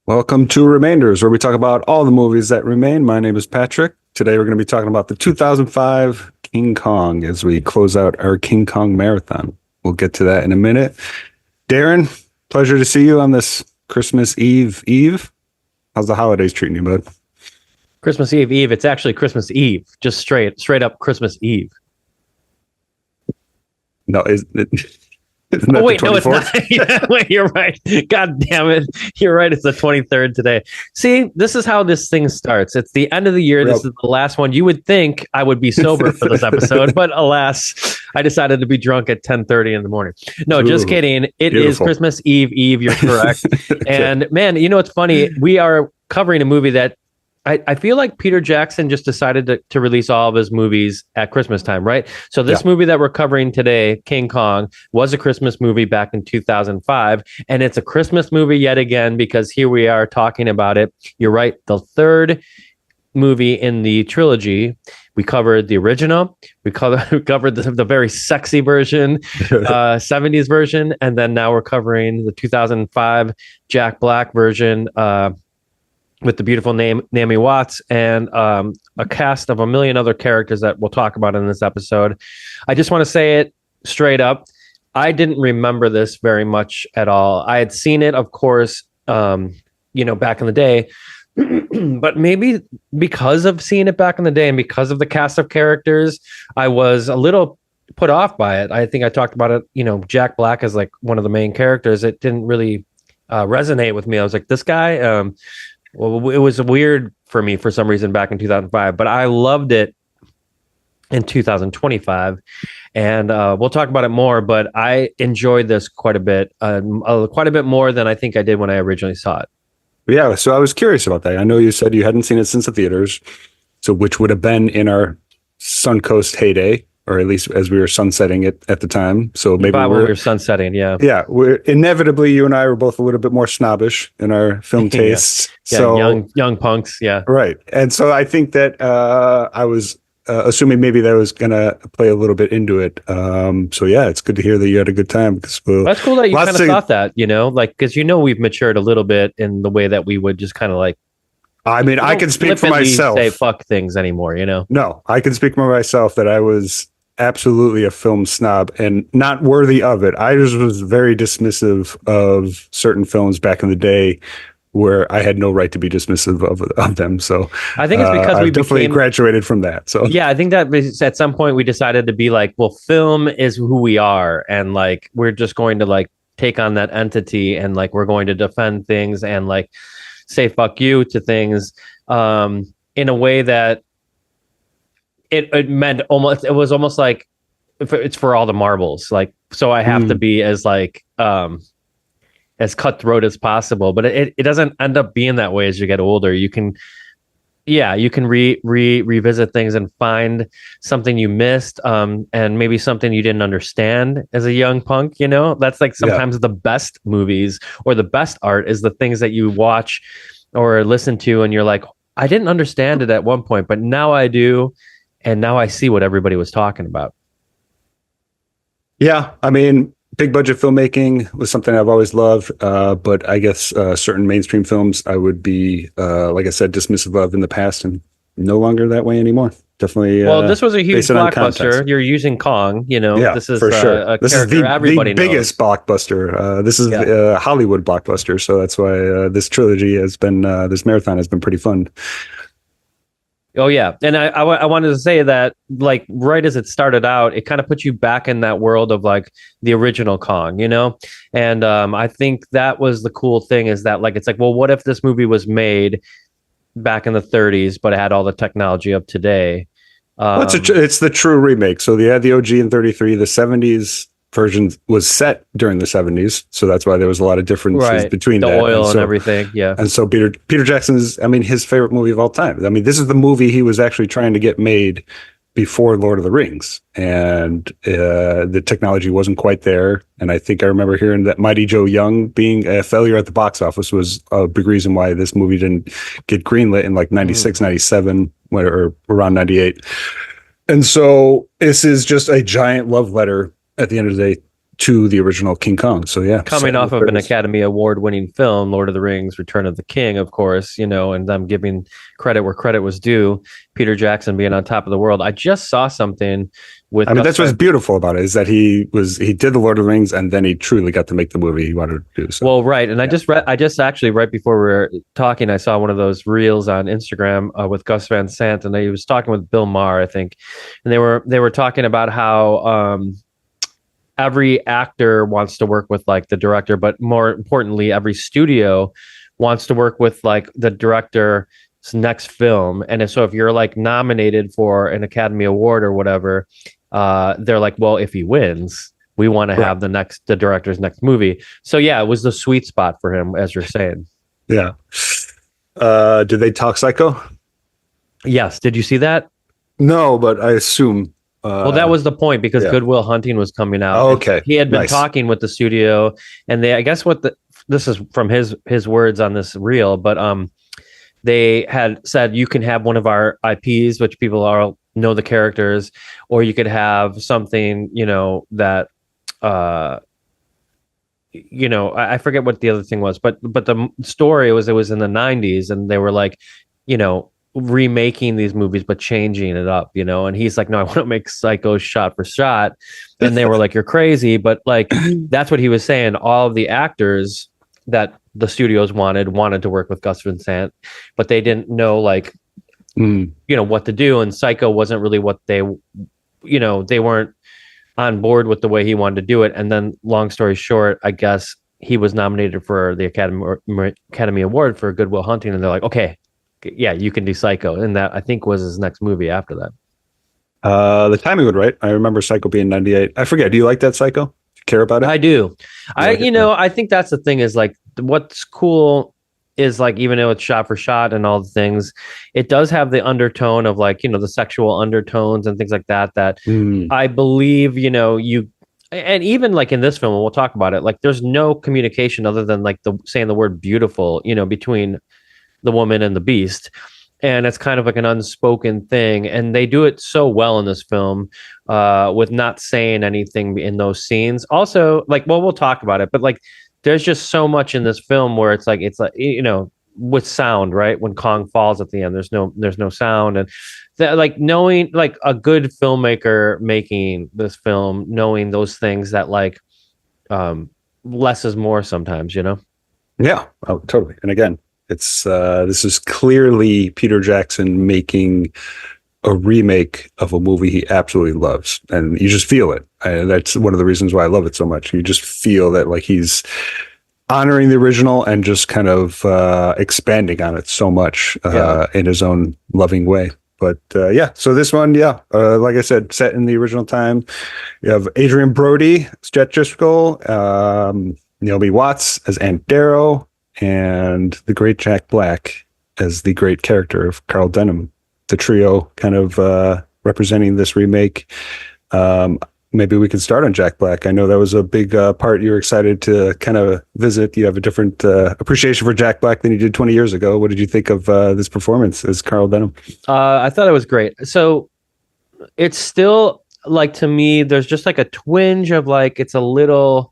Welcome to Remainders, where we talk about all the movies that remain. My name is Patrick. Today we're going to be talking about the 2005 King Kong as we close out our King Kong marathon. We'll get to that in a minute. Darren, pleasure to see you on this Christmas Eve. How's the holidays treating you, bud? Christmas Eve. It's actually Christmas Eve. Just straight up Christmas Eve. No, isn't it? Isn't Oh, that wait, the no, it's 24th? not. Yeah, wait, you're right. God damn it. You're right. It's the 23rd today. See, this is how this thing starts. It's the end of the year. Yep. This is the last one. You would think I would be sober for this episode, but alas, I decided to be drunk at 10:30 in the morning. No, just Ooh, kidding. It is beautiful. Christmas Eve. You're correct. Okay. And man, you know what's funny? We are covering a movie that I feel like Peter Jackson just decided to release all of his movies at Christmas time, right? So this movie that we're covering today, King Kong, was a Christmas movie back in 2005. And it's a Christmas movie yet again, because here we are talking about it. You're right. The third movie in the trilogy. We covered the original. We covered the very sexy version, 70s version. And then now we're covering the 2005 Jack Black version, with the beautiful Naomi Watts and a cast of a million other characters that we'll talk about in this episode. I just want to say it straight up. I didn't remember this very much at all. I had seen it, of course, back in the day, but maybe because of seeing it back in the day and because of the cast of characters, I was a little put off by it. I think I talked about it, Jack Black as like one of the main characters. It didn't really resonate with me. I was like, this guy, well, it was weird for me for some reason back in 2005, but I loved it in 2025. And we'll talk about it more, but I enjoyed this quite a bit more than I think I did when I originally saw it. Yeah, so I was curious about that. I know you said you hadn't seen it since the theaters, so which would have been in our Suncoast heyday, or at least as we were sunsetting it at the time. So maybe we were sunsetting, yeah. Yeah, we're inevitably, you and I were both a little bit more snobbish in our film tastes. Yeah, so young punks, yeah. Right. And so I think that I was assuming maybe that was going to play a little bit into it. So yeah, it's good to hear that you had a good time. Because that's cool that you kind of thought that, because we've matured a little bit in the way that we would just kind of like, I mean, I can speak for myself. Say fuck things anymore, No, I can speak for myself that I was absolutely a film snob and not worthy of it. I just was very dismissive of certain films back in the day where I had no right to be dismissive of them. So I think it's because we definitely graduated from that. So yeah, I think that at some point we decided to be like, well, film is who we are, and like we're just going to like take on that entity, and like we're going to defend things and like say fuck you to things in a way that it meant almost, it was almost like it's for all the marbles, like, so I have to be as like as cutthroat as possible, but it doesn't end up being that way as you get older. You can revisit things and find something you missed, and maybe something you didn't understand as a young punk. That's like sometimes the best movies or the best art is the things that you watch or listen to and you're like, I didn't understand it at one point, but now I do. And now I see what everybody was talking about. Yeah, I mean, big budget filmmaking was something I've always loved, but I guess certain mainstream films I would be, like I said, dismissive of in the past, and no longer that way anymore. Definitely. Well, this was a huge blockbuster. You're using Kong, Yeah, this is for sure. A this character is the everybody biggest knows. blockbuster. This is a Hollywood blockbuster, so that's why this trilogy has been, this marathon has been pretty fun. Oh, yeah. And I wanted to say that, like, right as it started out, it kind of put you back in that world of, like, the original Kong, And I think that was the cool thing, is that, like, it's like, well, what if this movie was made back in the 30s, but it had all the technology of today? Well, it's the true remake. So they had the OG in 33, the 70s version was set during the 70s, so that's why there was a lot of differences between the that. oil and everything. Yeah, and so Peter Jackson's, I mean, his favorite movie of all time. I mean, this is the movie he was actually trying to get made before Lord of the Rings, and the technology wasn't quite there. And I think I remember hearing that Mighty Joe Young being a failure at the box office was a big reason why this movie didn't get greenlit in like 96, 97, or around 98. And so this is just a giant love letter at the end of the day to the original King Kong. So yeah, coming off of an Academy Award-winning film, Lord of the Rings: Return of the King, of course, and them giving credit where credit was due. Peter Jackson being on top of the world. I just saw something with. I mean, that's what's beautiful about it, is that he did the Lord of the Rings, and then he truly got to make the movie he wanted to do. So. Well, right, and yeah. I just actually right before we were talking, I saw one of those reels on Instagram with Gus Van Sant, and he was talking with Bill Maher, I think, and they were talking about how. Every actor wants to work with like the director, but more importantly, every studio wants to work with like the director's next film. And so if you're like nominated for an Academy Award or whatever, they're like, well, if he wins, we want to have the director's next movie. So yeah, it was the sweet spot for him, as you're saying. Yeah. Did they talk Psycho? Yes. Did you see that? No, but I assume. Well, that was the point, because Good Will Hunting was coming out. Oh, okay. He had been talking with the studio, and I guess this is from his words on this reel, but they had said, you can have one of our IPs, which people know the characters, or you could have something, that I forget what the other thing was, but the story it was in the 90s, and they were like, remaking these movies but changing it up, and he's like, no, I want to make Psycho shot for shot. And they were like, you're crazy. But like that's what he was saying. All of the actors that the studios wanted to work with Gus Van Sant, but they didn't know like what to do, and Psycho wasn't really what they weren't on board with the way he wanted to do it. And then long story short, I guess he was nominated for the Academy Award for Good Will Hunting, and they're like, okay, yeah, you can do Psycho. And that, I think, was his next movie after that. The timing was right. I remember Psycho being 98. I forget. Do you like that Psycho? Do you care about it? I do. I think that's the thing, is like, what's cool is like, even though it's shot for shot and all the things, it does have the undertone of like, the sexual undertones and things like that, I believe, and even like in this film, and we'll talk about it, like there's no communication other than like saying the word beautiful, between the woman and the beast, and it's kind of like an unspoken thing, and they do it so well in this film with not saying anything in those scenes. Also, like, well, we'll talk about it, but like there's just so much in this film where it's like with sound, right? When Kong falls at the end, there's no sound, and that, like, knowing like a good filmmaker making this film, knowing those things, that like less is more sometimes, Yeah, oh, totally. And again, it's this is clearly Peter Jackson making a remake of a movie he absolutely loves, and you just feel it. That's one of the reasons why I love it so much. You just feel that like he's honoring the original and just kind of expanding on it so much in his own loving way. But so this one, like I said, set in the original time. You have Adrian Brody, Jet Driscoll, Naomi Watts as Aunt Darrow, and the great Jack Black as the great character of Carl Denham. The trio kind of representing this remake. Maybe we can start on Jack Black. I know that was a big part you were excited to kind of visit. You have a different appreciation for Jack Black than you did 20 years ago. What did you think of this performance as Carl Denham? I thought it was great. So it's still, like, to me, there's just like a twinge of like, it's a little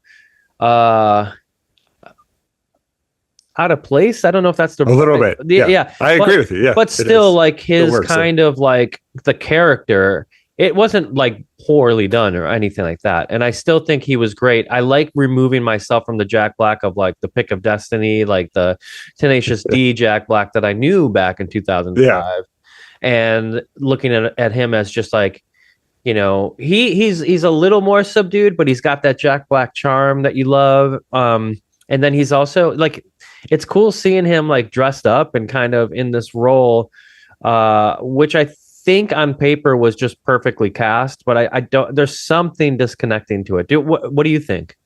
out of place. I don't know if that's a little bit. Yeah. I agree with you. Yeah, but still, like, his kind of like the character, it wasn't like poorly done or anything like that. And I still think he was great. I like removing myself from the Jack Black of like the Pick of Destiny, like the Tenacious D Jack Black that I knew back in 2005, and looking at him as just like, he's a little more subdued, but he's got that Jack Black charm that you love. And then he's also like, it's cool seeing him like dressed up and kind of in this role, which I think on paper was just perfectly cast, but I don't, there's something disconnecting to it. What do you think?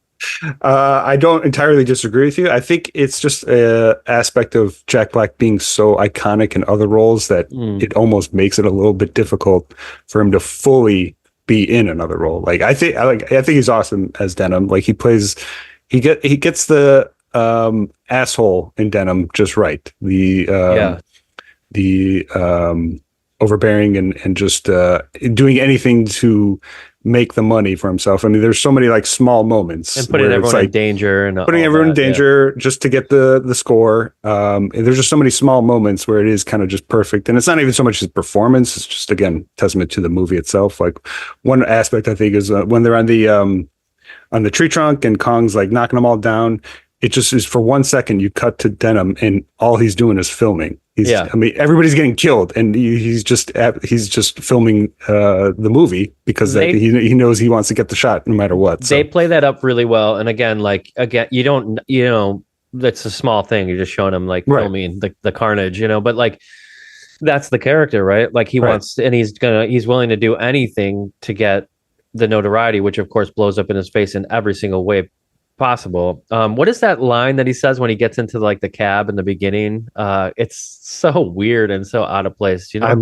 I don't entirely disagree with you. I think it's just an aspect of Jack Black being so iconic in other roles that it almost makes it a little bit difficult for him to fully be in another role. Like, I think he's awesome as Denham. Like, he gets the asshole in Denham just right. The overbearing and just doing anything to make the money for himself. I mean, there's so many like small moments and putting everyone in danger and putting everyone in danger just to get the score. There's just so many small moments where it is kind of just perfect, and it's not even so much his performance. It's just again testament to the movie itself. Like one aspect I think is when they're on the tree trunk and Kong's like knocking them all down. It just is for 1 second you cut to Denham and all he's doing is filming. I mean, everybody's getting killed and he's just filming the movie because he knows he wants to get the shot no matter what. They play that up really well. And again, that's a small thing. You're just showing him like filming the carnage, but like that's the character, right? Like he wants, and he's willing to do anything to get the notoriety, which of course blows up in his face in every single way possible. What is that line that he says when he gets into like the cab in the beginning? It's so weird and so out of place. I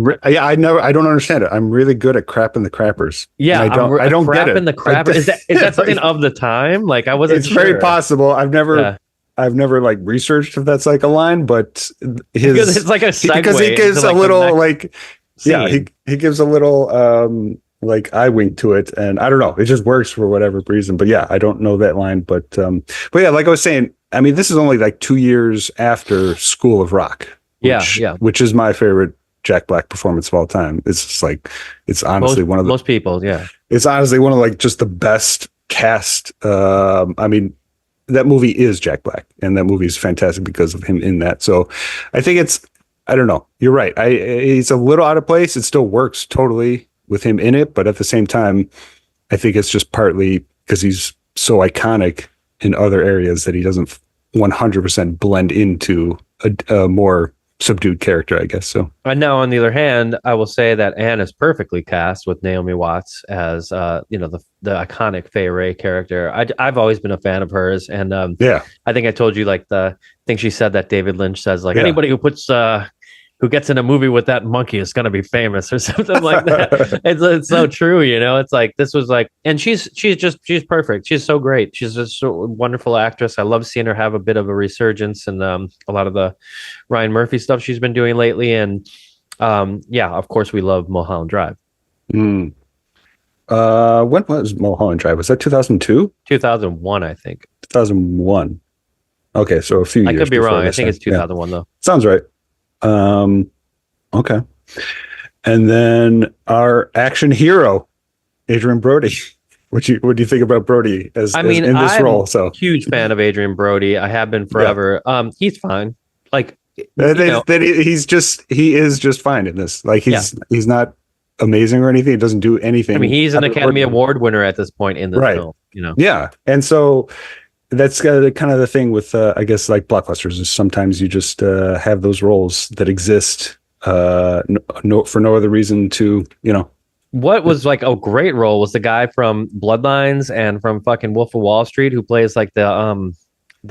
don't understand it. I'm really good at crapping the crappers. Yeah, I don't get it. The crapper. Is that something of the time? Like I wasn't. It's very possible. I've never like researched if that's like a line, but because it's like a segue because he gives a little like scene. He gives a little like eye wink to it, and I don't know, it just works for whatever reason. But yeah, I don't know that line, but yeah, like I was saying, I mean, this is only like 2 years after School of Rock, which is my favorite Jack Black performance of all time. It's just like it's honestly most people, it's honestly one of like just the best cast. I mean, that movie is Jack Black, and that movie is fantastic because of him in that. So I think I don't know, you're right. It's a little out of place. It still works totally with him in it, but at the same time, I think it's just partly because he's so iconic in other areas that he doesn't 100% blend into a more subdued character, I guess. So, and now on the other hand, I will say that Anne is perfectly cast with Naomi Watts as the iconic Fay Wray character. I've always been a fan of hers, and I think I told you like the thing she said that David Lynch says, like anybody who puts who gets in a movie with that monkey is going to be famous or something like that. It's so true, It's like this was like, and she's perfect. She's so great. She's just a wonderful actress. I love seeing her have a bit of a resurgence and a lot of the Ryan Murphy stuff she's been doing lately. And of course, we love Mulholland Drive. When was Mulholland Drive? Was that 2002? 2001, I think. 2001. Okay, so a few years. I could be wrong. I think it's 2001 though. Sounds right. Okay. And then our action hero, Adrian Brody. What do you think about Brody in this role? So huge fan of Adrian Brody. I have been forever. He's fine. Like he is just fine in this. Like he's not amazing or anything. He doesn't do anything. I mean, he's an Academy Award winner at this point in this film. Yeah, and so that's kind of the thing with I guess like blockbusters is sometimes you just have those roles that exist for no other reason to What was like a great role was the guy from Bloodlines and from fucking Wolf of Wall Street who plays like the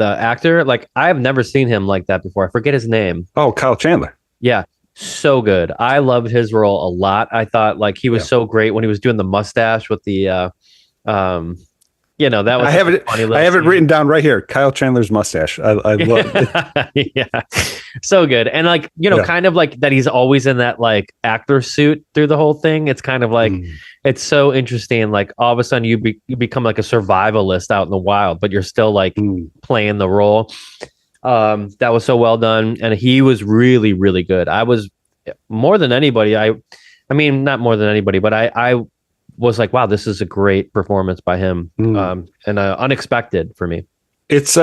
actor. Like I've never seen him like that before. I forget his name. Oh, Kyle Chandler. Yeah, so good. I loved his role a lot. I thought like he was so great when he was doing the mustache with the that was I have it written down right here. Kyle Chandler's mustache. I love it. Yeah. So good. And like, kind of like that he's always in that like actor suit through the whole thing. It's kind of like it's so interesting. Like all of a sudden you become like a survivalist out in the wild, but you're still like playing the role. That was so well done. And he was really, really good. I was more than anybody. I mean, not more than anybody, but I was like, wow, this is a great performance by him, and unexpected for me. It's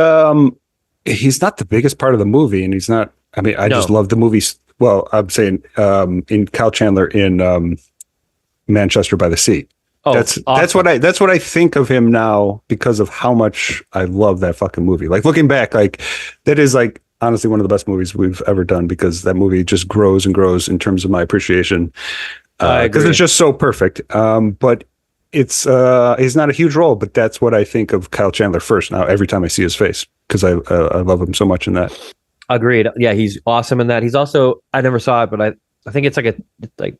he's not the biggest part of the movie, and he's not. I mean, I just love the movie. Well, I'm saying in Kyle Chandler in Manchester by the Sea. Oh, that's awesome. That's what I think of him now because of how much I love that fucking movie. Like looking back, like that is like honestly one of the best movies we've ever done because that movie just grows and grows in terms of my appreciation. Because it's just so perfect. But it's he's not a huge role, but that's what I think of Kyle Chandler first now every time I see his face because I love him so much in that. Agreed. Yeah, he's awesome in that. He's also, I never saw it, but I think it's like a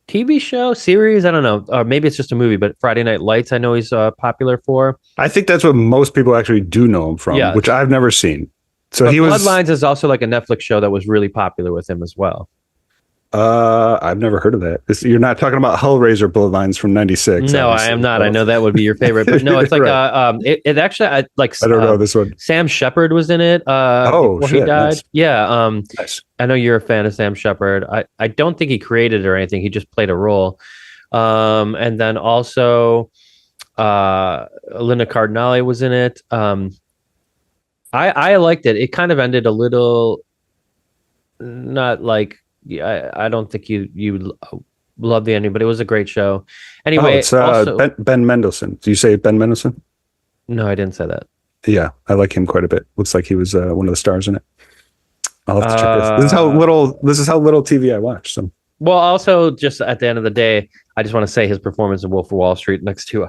TV show series. I don't know. Or maybe it's just a movie, but Friday Night Lights I know he's popular for. I think that's what most people actually do know him from, which I've never seen. So Bloodlines is also like a Netflix show that was really popular with him as well. I've never heard of that. You're not talking about Hellraiser bloodlines from '96. No, I am not. I know that would be your favorite, but no, it's like Right. it actually I don't know this one. Sam Shepard was in it Oh before he shit! died. Nice, Yeah, nice. I know you're a fan of Sam Shepard. I don't think he created it or anything. He just played a role. And then also Linda Cardinale was in it. I liked it. It kind of ended a little not like I don't think you love the ending, but it was a great show. Oh, Anyway, it's also Ben Mendelsohn. Do you say Ben Mendelsohn? no, I didn't say that. Yeah, I like him quite a bit. Looks like he was one of the stars in it. I'll have to check this. This is how little TV I watch. So Well, also, just at the end of the day, I just want to say his performance in Wolf of Wall Street next to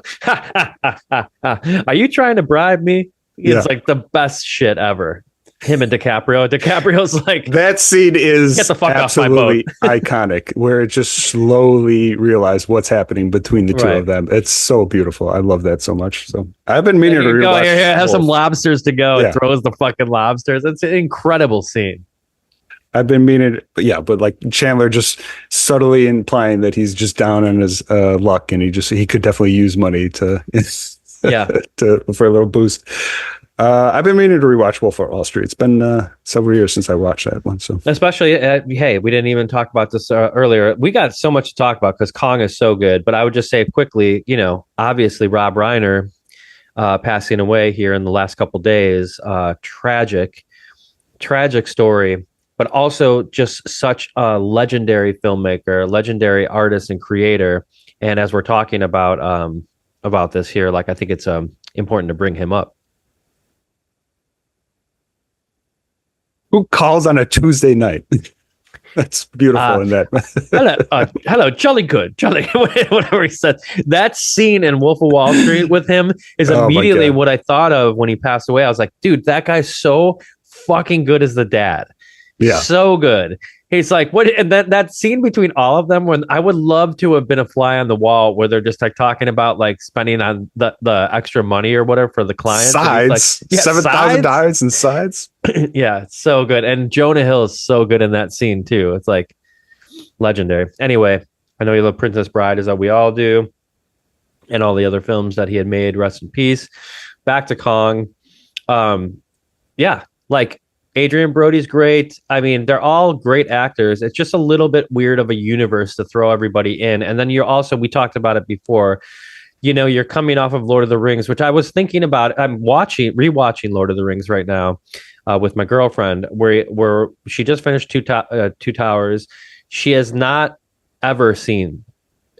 Are you trying to bribe me? It's like the best shit ever. Him and DiCaprio. DiCaprio's like, that scene is get the fuck absolutely iconic, where it just slowly realize what's happening between the two of them. It's so beautiful. I love that so much. So I've been meaning to rewatch. Here, have some lobsters to go, Yeah. and throws the fucking lobsters. It's an incredible scene. I've been meaning, but like Chandler just subtly implying that he's just down on his luck, and he could definitely use money to for a little boost. I've been meaning to rewatch Wolf of Wall Street. It's been several years since I watched that one. So especially, hey, we didn't even talk about this earlier. We got so much to talk about because Kong is so good. But I would just say quickly, obviously Rob Reiner passing away here in the last couple of days. Tragic story. But also just such a legendary filmmaker, legendary artist and creator. And as we're talking about this here, like I think it's important to bring him up. Who calls on a Tuesday night? That's beautiful in that. hello, jolly good, jolly, whatever he said. That scene in Wolf of Wall Street with him is immediately what I thought of when he passed away. I was like, dude, that guy's so fucking good as the dad. Yeah. So good. He's like, what? And that scene between all of them, when I would love to have been a fly on the wall where they're just like talking about like spending on the extra money or whatever for the clients. Sides, like, $7,000 in sides. Yeah, it's so good. And Jonah Hill is so good in that scene too. It's like legendary. Anyway, I know you love Princess Bride as we all do, and all the other films that he had made. Rest in peace. Back to Kong. Like Adrian Brody's great. I mean, they're all great actors. It's just a little bit weird of a universe to throw everybody in. And then we talked about it before, you're coming off of Lord of the Rings, which I was thinking about. I'm rewatching Lord of the Rings right now with my girlfriend, where she just finished Two Towers. She has not ever seen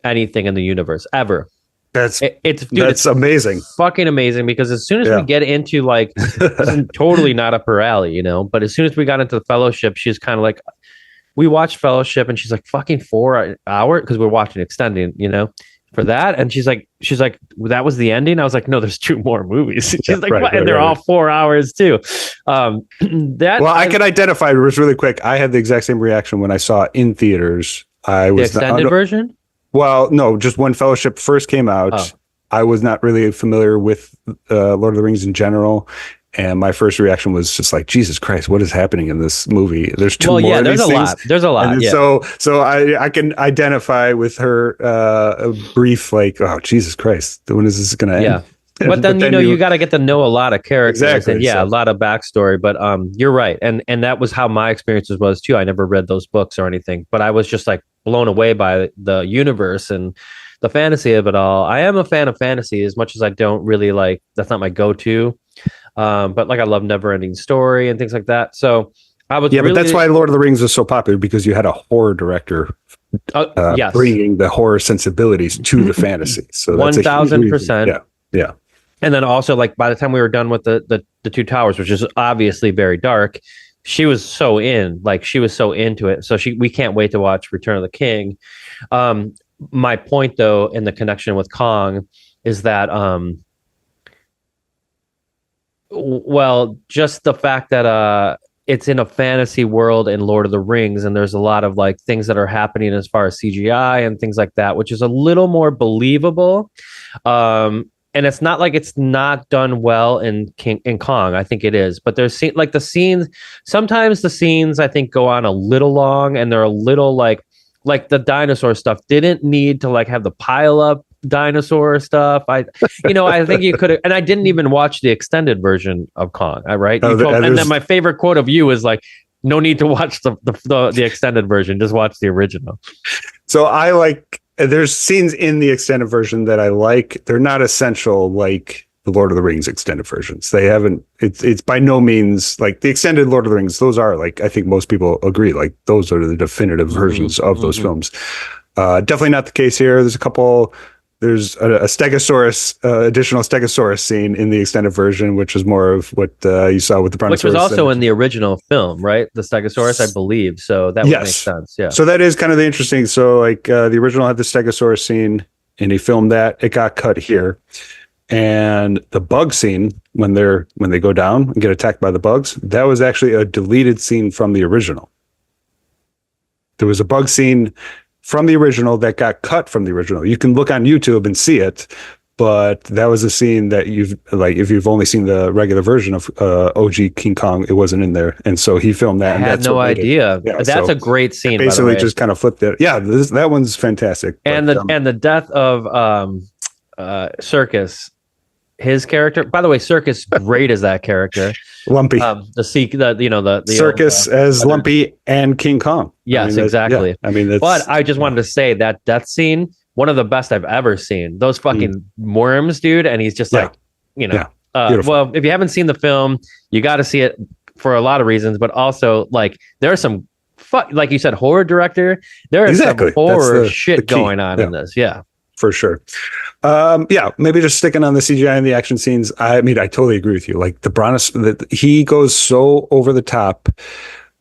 anything in the universe, ever. That's it's amazing. Fucking amazing, because as soon as we get into like this is totally not up her alley, but as soon as we got into the Fellowship, she's kind of like, we watched Fellowship and she's like, fucking 4 hours, because we're watching extending, for that. And she's like, that was the ending. I was like, no, there's 2 more movies. She's like, what? And they're all 4 hours too. I can identify this really quick. I had the exact same reaction when I saw it in theaters. I was the extended version. Well, no, just when Fellowship first came out, I was not really familiar with Lord of the Rings in general. And my first reaction was just like, Jesus Christ, what is happening in this movie? There's 2 more of these things. There's a lot. And so I can identify with her a brief like, oh, Jesus Christ, when is this going to end? Yeah. But then, you got to get to know a lot of characters and a lot of backstory. But you're right. And that was how my experiences was too. I never read those books or anything, but I was just like blown away by the universe and the fantasy of it all. I am a fan of fantasy as much as I don't really like, that's not my go-to. But like I love Never Ending Story and things like that. So I was but that's why Lord of the Rings was so popular, because you had a horror director bringing the horror sensibilities to the fantasy. So 1,000%. Yeah. And then also, like, by the time we were done with the Two Towers, which is obviously very dark, she was so into it. So we can't wait to watch Return of the King. My point, though, in the connection with Kong is that, just the fact that it's in a fantasy world in Lord of the Rings, and there's a lot of like things that are happening as far as CGI and things like that, which is a little more believable. And it's not like it's not done well in Kong. I think it is, but there's like the scenes. Sometimes the scenes I think go on a little long, and they're a little like like the dinosaur stuff didn't need to like have the pile up dinosaur stuff. I think you could have, and I didn't even watch the extended version of Kong. Right? And then my favorite quote of you is like, "No need to watch the extended version. Just watch the original." So I like. There's scenes in the extended version that I like. They're not essential like the Lord of the Rings extended versions. They haven't. It's by no means like the extended Lord of the Rings. Those are like I think most people agree. Like those are the definitive versions of those films. Definitely not the case here. There's a Stegosaurus, additional Stegosaurus scene in the extended version, which is more of what you saw with the Brontosaurus. Which was also in the original film, right? The Stegosaurus, I believe. So that would make sense. Yeah. So that is kind of the interesting. So like the original had the Stegosaurus scene, and he filmed that. It got cut here, and the bug scene when they go down and get attacked by the bugs, that was actually a deleted scene from the original. There was a bug scene from the original that got cut from the original. You can look on YouTube and see it, but that was a scene that if you've only seen the regular version of OG King Kong, it wasn't in there. And so he filmed that. I had no idea. Yeah, that's a great scene. Basically just kind of flipped it. Yeah, that one's fantastic. And the death of Serkis, his character, by the way, Serkis, great as that character. Lumpy. The Serkis as Lumpy and King Kong. Yes, exactly. Yeah, I mean, but I just wanted to say that death scene, one of the best I've ever seen. Those fucking worms, dude. And he's just like, well, if you haven't seen the film, you got to see it for a lot of reasons, but also like there are some like you said, horror director. There is some horror shit going on in this. Yeah. For sure. Maybe just sticking on the CGI and the action scenes. I mean, I totally agree with you. Like the Brontosaurus, he goes so over the top.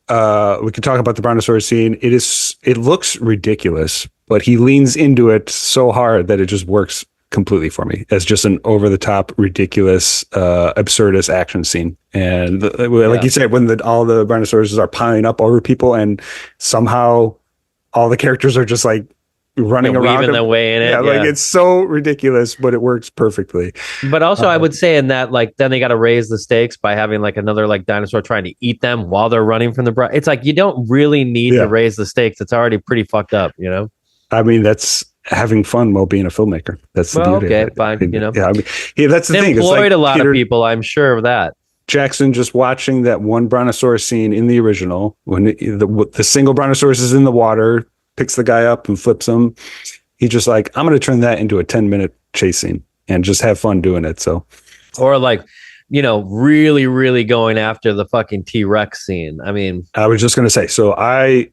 We could talk about the Brontosaurus scene. It looks ridiculous, but he leans into it so hard that it just works completely for me as just an over the top, ridiculous, absurdist action scene. And like you said, when all the Brontosauruses are piling up over people, and somehow all the characters are just like running around weaving their way in it. Like it's so ridiculous, but it works perfectly. But also I would say in that, like, then they got to raise the stakes by having like another like dinosaur trying to eat them while they're running from the it's like you don't really need to raise the stakes. It's already pretty fucked up, I mean, that's having fun while being a filmmaker. That's the beauty. Okay, fine. Yeah, I mean, that's the thing. Employed like a lot of people, I'm sure of that. Jackson just watching that one Brontosaurus scene in the original when the single Brontosaurus is in the water, picks the guy up and flips him. He's just like, I'm going to turn that into a 10-minute chase scene and just have fun doing it. So, or like, really, really going after the fucking T-Rex scene. I mean, I was just going to say, so I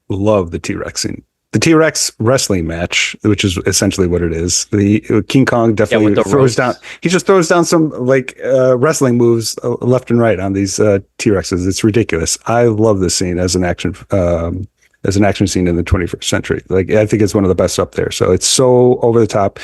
love the T-Rex scene. The T-Rex wrestling match, which is essentially what it is. The King Kong definitely throws down. He just throws down some like wrestling moves left and right on these T-Rexes. It's ridiculous. I love this scene as an action scene in the 21st century. Like I think it's one of the best up there. So it's so over the top.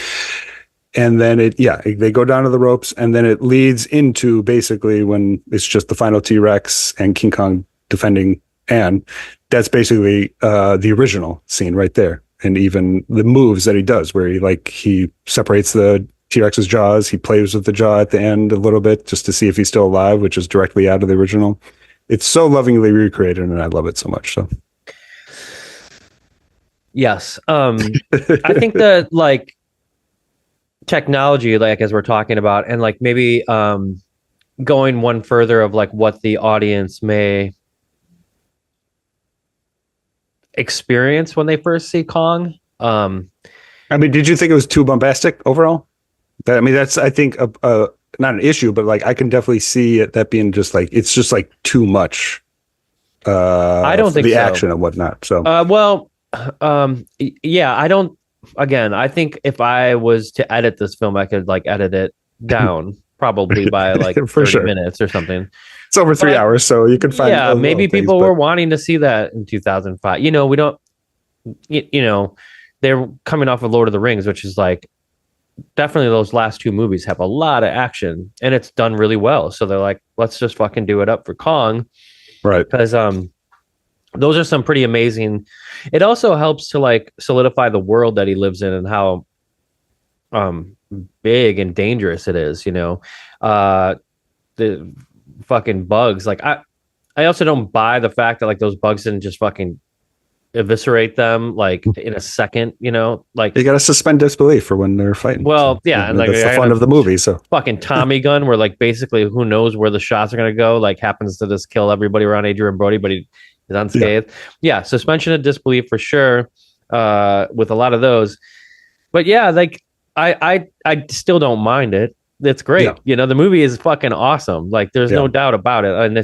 And then they go down to the ropes, and then it leads into basically when it's just the final T-Rex and King Kong defending Anne. That's basically the original scene right there. And even the moves that he does, where he separates the T-Rex's jaws, he plays with the jaw at the end a little bit just to see if he's still alive, which is directly out of the original. It's so lovingly recreated, and I love it so much. So, yes, I think that like technology, like as we're talking about, and like maybe going one further of like what the audience may experience when they first see Kong. I mean, did you think it was too bombastic overall? That's I think not an issue, but like I can definitely see that being just like it's just like too much. I don't think the so. Action and whatnot. So I don't. Again, I think if I was to edit this film, I could like edit it down probably by like 30 minutes or something. It's over 3 hours, so you can find. Yeah, maybe people were wanting to see that in 2005. We don't. They're coming off of Lord of the Rings, which is like definitely those last two movies have a lot of action, and it's done really well. So they're like, let's just fucking do it up for Kong, right? Because those are some pretty amazing. It also helps to like solidify the world that he lives in and how big and dangerous it is. The fucking bugs. Like I also don't buy the fact that like those bugs didn't just fucking eviscerate them like in a second, like You got to suspend disbelief for when they're fighting. well, yeah, and like that's the fun of the movie. So fucking Tommy gun, where like basically who knows where the shots are gonna go, like happens to just kill everybody around Adrian Brody, but he is unscathed. Yeah, suspension of disbelief for sure. With a lot of those, but yeah, like I still don't mind it. It's great. The movie is fucking awesome. Like there's no doubt about it, and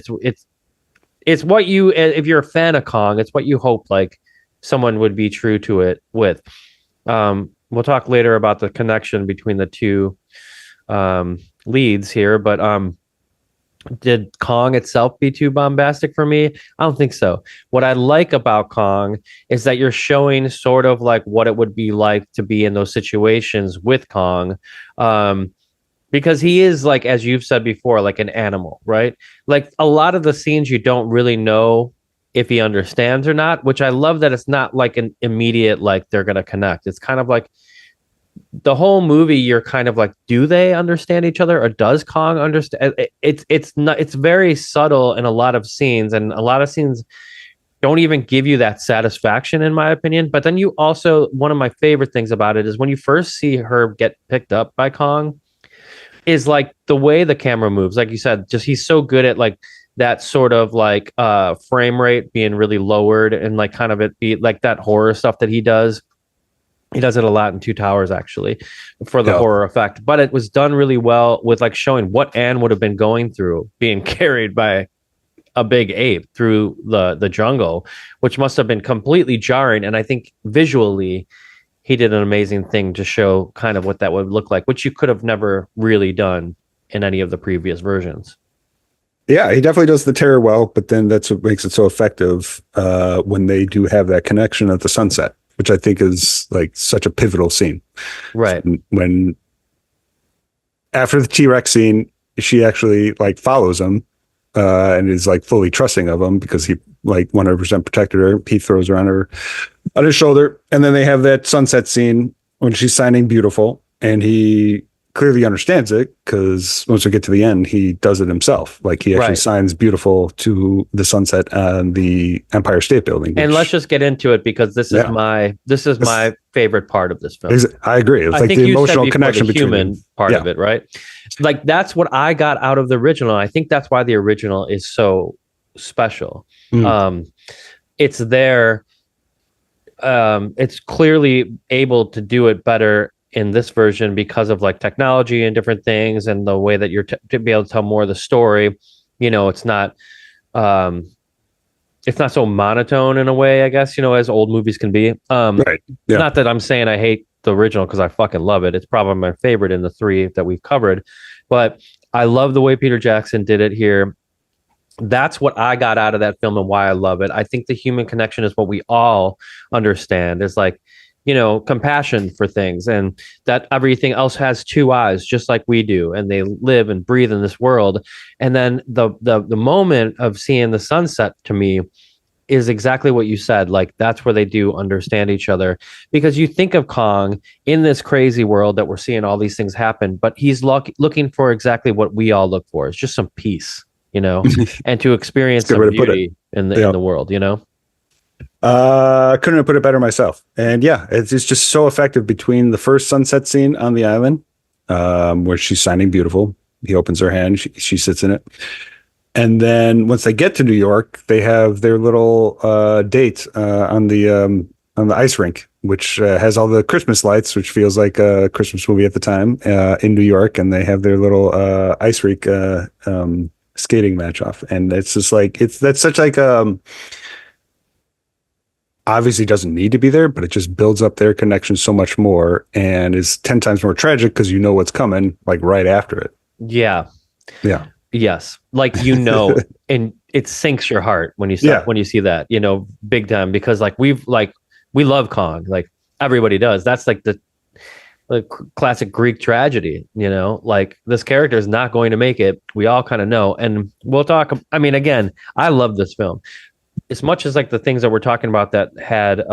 it's what you, if you're a fan of Kong, it's what you hope like someone would be true to it with. We'll talk later about the connection between the two leads here, but did Kong itself be too bombastic for me? I don't think so. What I like about Kong is that you're showing sort of like what it would be like to be in those situations with Kong. Because he is, like, as you've said before, like an animal, right? Like a lot of the scenes you don't really know if he understands or not, which I love that it's not like an immediate, like they're going to connect. It's kind of like the whole movie, you're kind of like, do they understand each other, or does Kong understand? It's very subtle in a lot of scenes, and a lot of scenes don't even give you that satisfaction, in my opinion. But then you also, one of my favorite things about it is when you first see her get picked up by Kong, is like the way the camera moves. Like you said, just he's so good at like that sort of like frame rate being really lowered, and like kind of it be like that horror stuff that he does. He does it a lot in Two Towers, actually, for the horror effect. But it was done really well with like showing what Anne would have been going through being carried by a big ape through the jungle, which must have been completely jarring. And I think visually, he did an amazing thing to show kind of what that would look like, which you could have never really done in any of the previous versions. Yeah, he definitely does the terror well, but then that's what makes it so effective when they do have that connection at the sunset, which I think is like such a pivotal scene. Right. When after the T-Rex scene, she actually like follows him and is like fully trusting of him because he like 100% protected her. He throws her on his shoulder. And then they have that sunset scene when she's signing beautiful, and he clearly understands it because once we get to the end, he does it himself. Like he actually signs beautiful to the sunset on the Empire State Building. And let's just get into it, because this is my favorite part of this film. I agree. It's like the emotional connection between the human part of it, right? Like that's what I got out of the original. I think that's why the original is so special. It's there. It's clearly able to do it better in this version because of like technology and different things, and the way that you're to be able to tell more of the story. It's not so monotone in a way, I guess, as old movies can be. Right. Yeah. Not that I'm saying I hate the original, because I fucking love it. It's probably my favorite in the three that we've covered, but I love the way Peter Jackson did it here. That's what I got out of that film and why I love it. I think the human connection is what we all understand. It's like, compassion for things, and that everything else has two eyes, just like we do, and they live and breathe in this world. And then the moment of seeing the sunset, to me, is exactly what you said. Like that's where they do understand each other, because you think of Kong in this crazy world that we're seeing all these things happen, but he's looking for exactly what we all look for. It's just some peace, and to experience some beauty in the world, Couldn't have put it better myself. And yeah, it's just so effective between the first sunset scene on the island, where she's signing beautiful. He opens her hand, she sits in it. And then once they get to New York, they have their little date on the ice rink, which has all the Christmas lights, which feels like a Christmas movie at the time, in New York. And they have their little ice rink skating match off. And it's just like, that's such like obviously doesn't need to be there, but it just builds up their connection so much more, and is 10 times more tragic because you know what's coming like right after it. Yeah. Yes. Like, and it sinks your heart when you when you see that, big time, because like we love Kong, like everybody does. That's like the classic Greek tragedy, like this character is not going to make it. We all kind of know. And we'll talk. I mean, again, I love this film. As much as like the things that we're talking about that had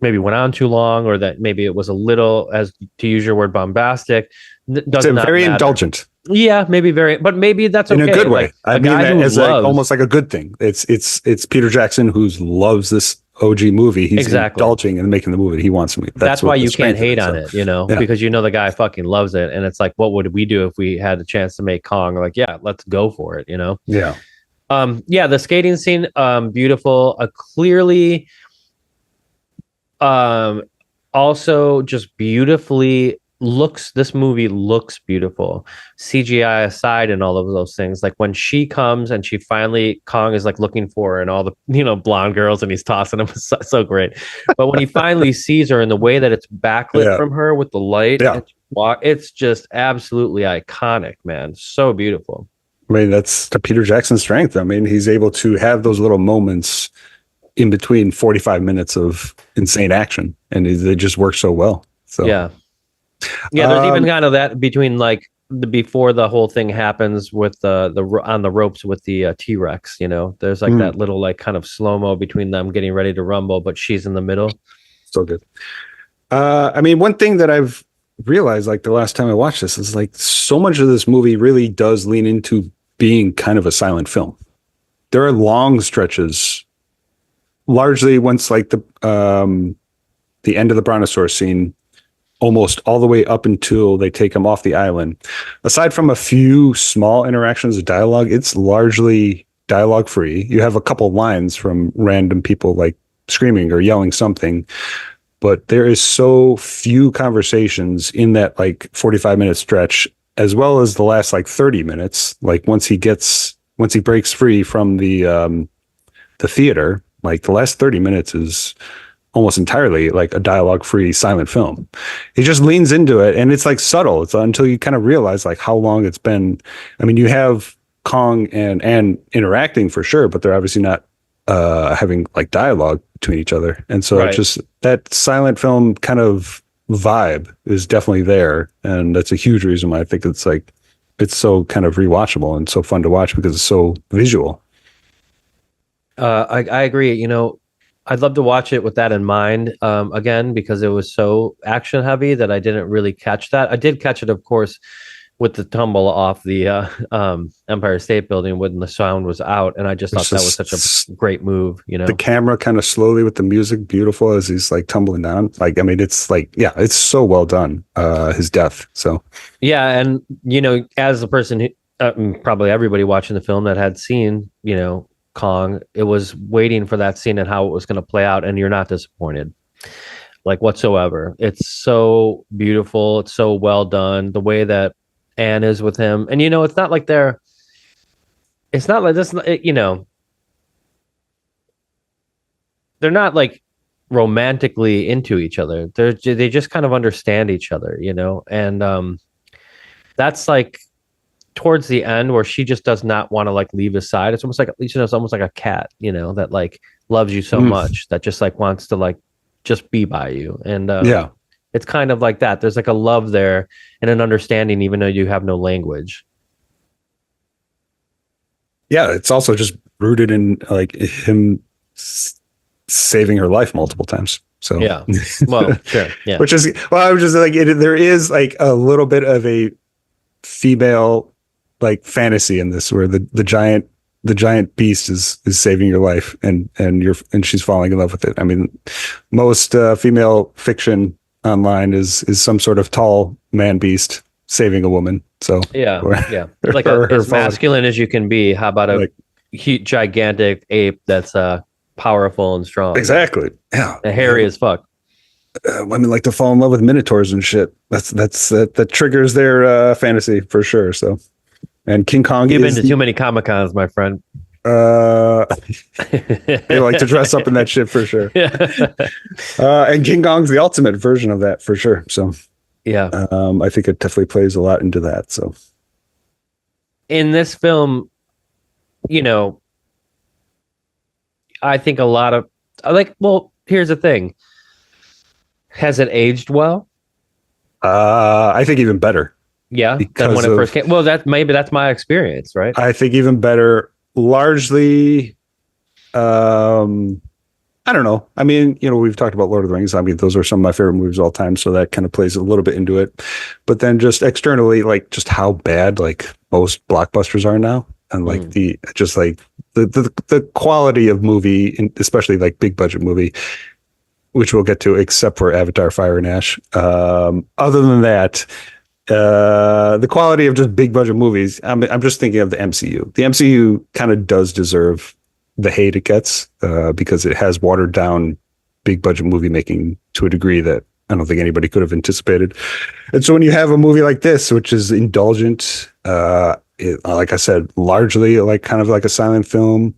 maybe went on too long, or that maybe it was a little, as to use your word, bombastic, doesn't matter. Very indulgent. Yeah, maybe but maybe that's in okay. A good way. Like, I mean that as like almost like a good thing. It's Peter Jackson, who loves this OG movie. He's Exactly. indulging and making the movie that he wants to make. That's why what the you can't strength hate is, on so. it, you know, Yeah. because you know the guy fucking loves it, and it's like, what would we do if we had a chance to make Kong? Like, yeah, let's go for it, you know. Yeah. Yeah, the skating scene, beautiful. Clearly, um, also just beautifully looks. This movie looks beautiful, CGI aside, and all of those things. Like when she comes and she finally Kong is like looking for her and all the blonde girls, and he's tossing them. It's so great. But when he finally sees her, and the way that it's backlit Yeah. from her with the light, Yeah. it's just absolutely iconic, man. So beautiful. I mean, that's the Peter Jackson strength. I mean, he's able to have those little moments in between 45 minutes of insane action, and they just work so well. So yeah, there's even kind of that between like before the whole thing happens with the on the ropes with the T-Rex. You know, there's like that little like kind of slow mo between them getting ready to rumble, but she's in the middle. So good. I mean, one thing that I've realized like the last time I watched this is like so much of this movie really does lean into being kind of a silent film. There are long stretches, largely once like the end of the brontosaurus scene, almost all the way up until they take him off the island. Aside from a few small interactions of dialogue, it's largely dialogue free. You have a couple lines from random people like screaming or yelling something, but there is so few conversations in that like 45-minute stretch, as well as the last like 30 minutes. Like once he breaks free from the theater, like the last 30 minutes is almost entirely like a dialogue-free silent film. He just leans into it, and it's like subtle. It's until you kind of realize like how long it's been. I mean, you have Kong and Anne interacting for sure, but they're obviously not having like dialogue between each other. And so it's just that silent film kind of vibe is definitely there, and that's a huge reason why I think it's like it's so kind of rewatchable and so fun to watch because it's so visual. I agree. You know, I'd love to watch it with that in mind again, because it was so action heavy that I didn't really catch that. I did catch it, of course, with the tumble off the Empire State Building when the sound was out, and I just thought that was such a great move. You know, the camera kind of slowly with the music, beautiful as he's like tumbling down. Like, I mean, it's like, yeah, it's so well done. His death. So yeah, and you know, as a person who probably everybody watching the film that had seen, you know, Kong, it was waiting for that scene and how it was going to play out, and you're not disappointed like whatsoever. It's so beautiful, it's so well done, the way that Anne is with him. And you know, it's not like it's not like this, you know, they're not like romantically into each other. They just kind of understand each other, you know. And that's like towards the end where she just does not want to like leave his side. It's almost like, you know, it's almost like a cat, you know, that like loves you so much that just like wants to like just be by you. And yeah, it's kind of like that. There's like a love there and an understanding, even though you have no language. Yeah, it's also just rooted in like him saving her life multiple times. So yeah, well, sure, yeah. Which is, well, I was just like, there is like a little bit of a female like fantasy in this, where the giant beast is saving your life, and she's falling in love with it. I mean, most female fiction online is some sort of tall man beast saving a woman. So yeah, like as masculine as you can be. How about a gigantic ape that's powerful and strong? Exactly. Yeah, hairy as fuck. Women like to fall in love with minotaurs and shit. That triggers their fantasy for sure. So, and King Kong. You've been to too many Comic-Cons, my friend. They like to dress up in that shit for sure. And King Kong's the ultimate version of that for sure. So yeah, I think it definitely plays a lot into that. So in this film, you know, I think a lot of like, well, here's the thing. Has it aged well? I think even better. Yeah, than when it first came. Well, that's my experience, right? I think even better. Largely, I don't know. I mean, you know, we've talked about Lord of the Rings. I mean, those are some of my favorite movies of all time, so that kind of plays a little bit into it. But then just externally, like just how bad like most blockbusters are now. and like the quality of movie, especially like big budget movie, which we'll get to, except for Avatar: Fire and Ash. Other than that, the quality of just big budget movies, I'm just thinking of the MCU. The MCU kind of does deserve the hate it gets because it has watered down big budget movie making to a degree that I don't think anybody could have anticipated. And so when you have a movie like this, which is indulgent, like I said, largely like kind of like a silent film,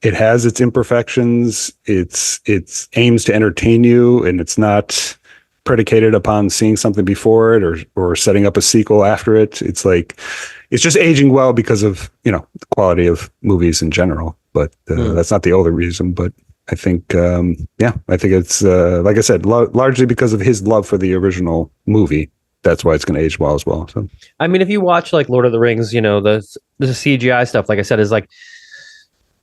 it has its imperfections. It's aims to entertain you, and it's not predicated upon seeing something before it or setting up a sequel after it. It's like it's just aging well because of the quality of movies in general. But that's not the only reason. But I think I think it's like I said, largely because of his love for the original movie. That's why it's going to age well as well. So I mean, if you watch like Lord of the Rings, the CGI stuff, like I said, is like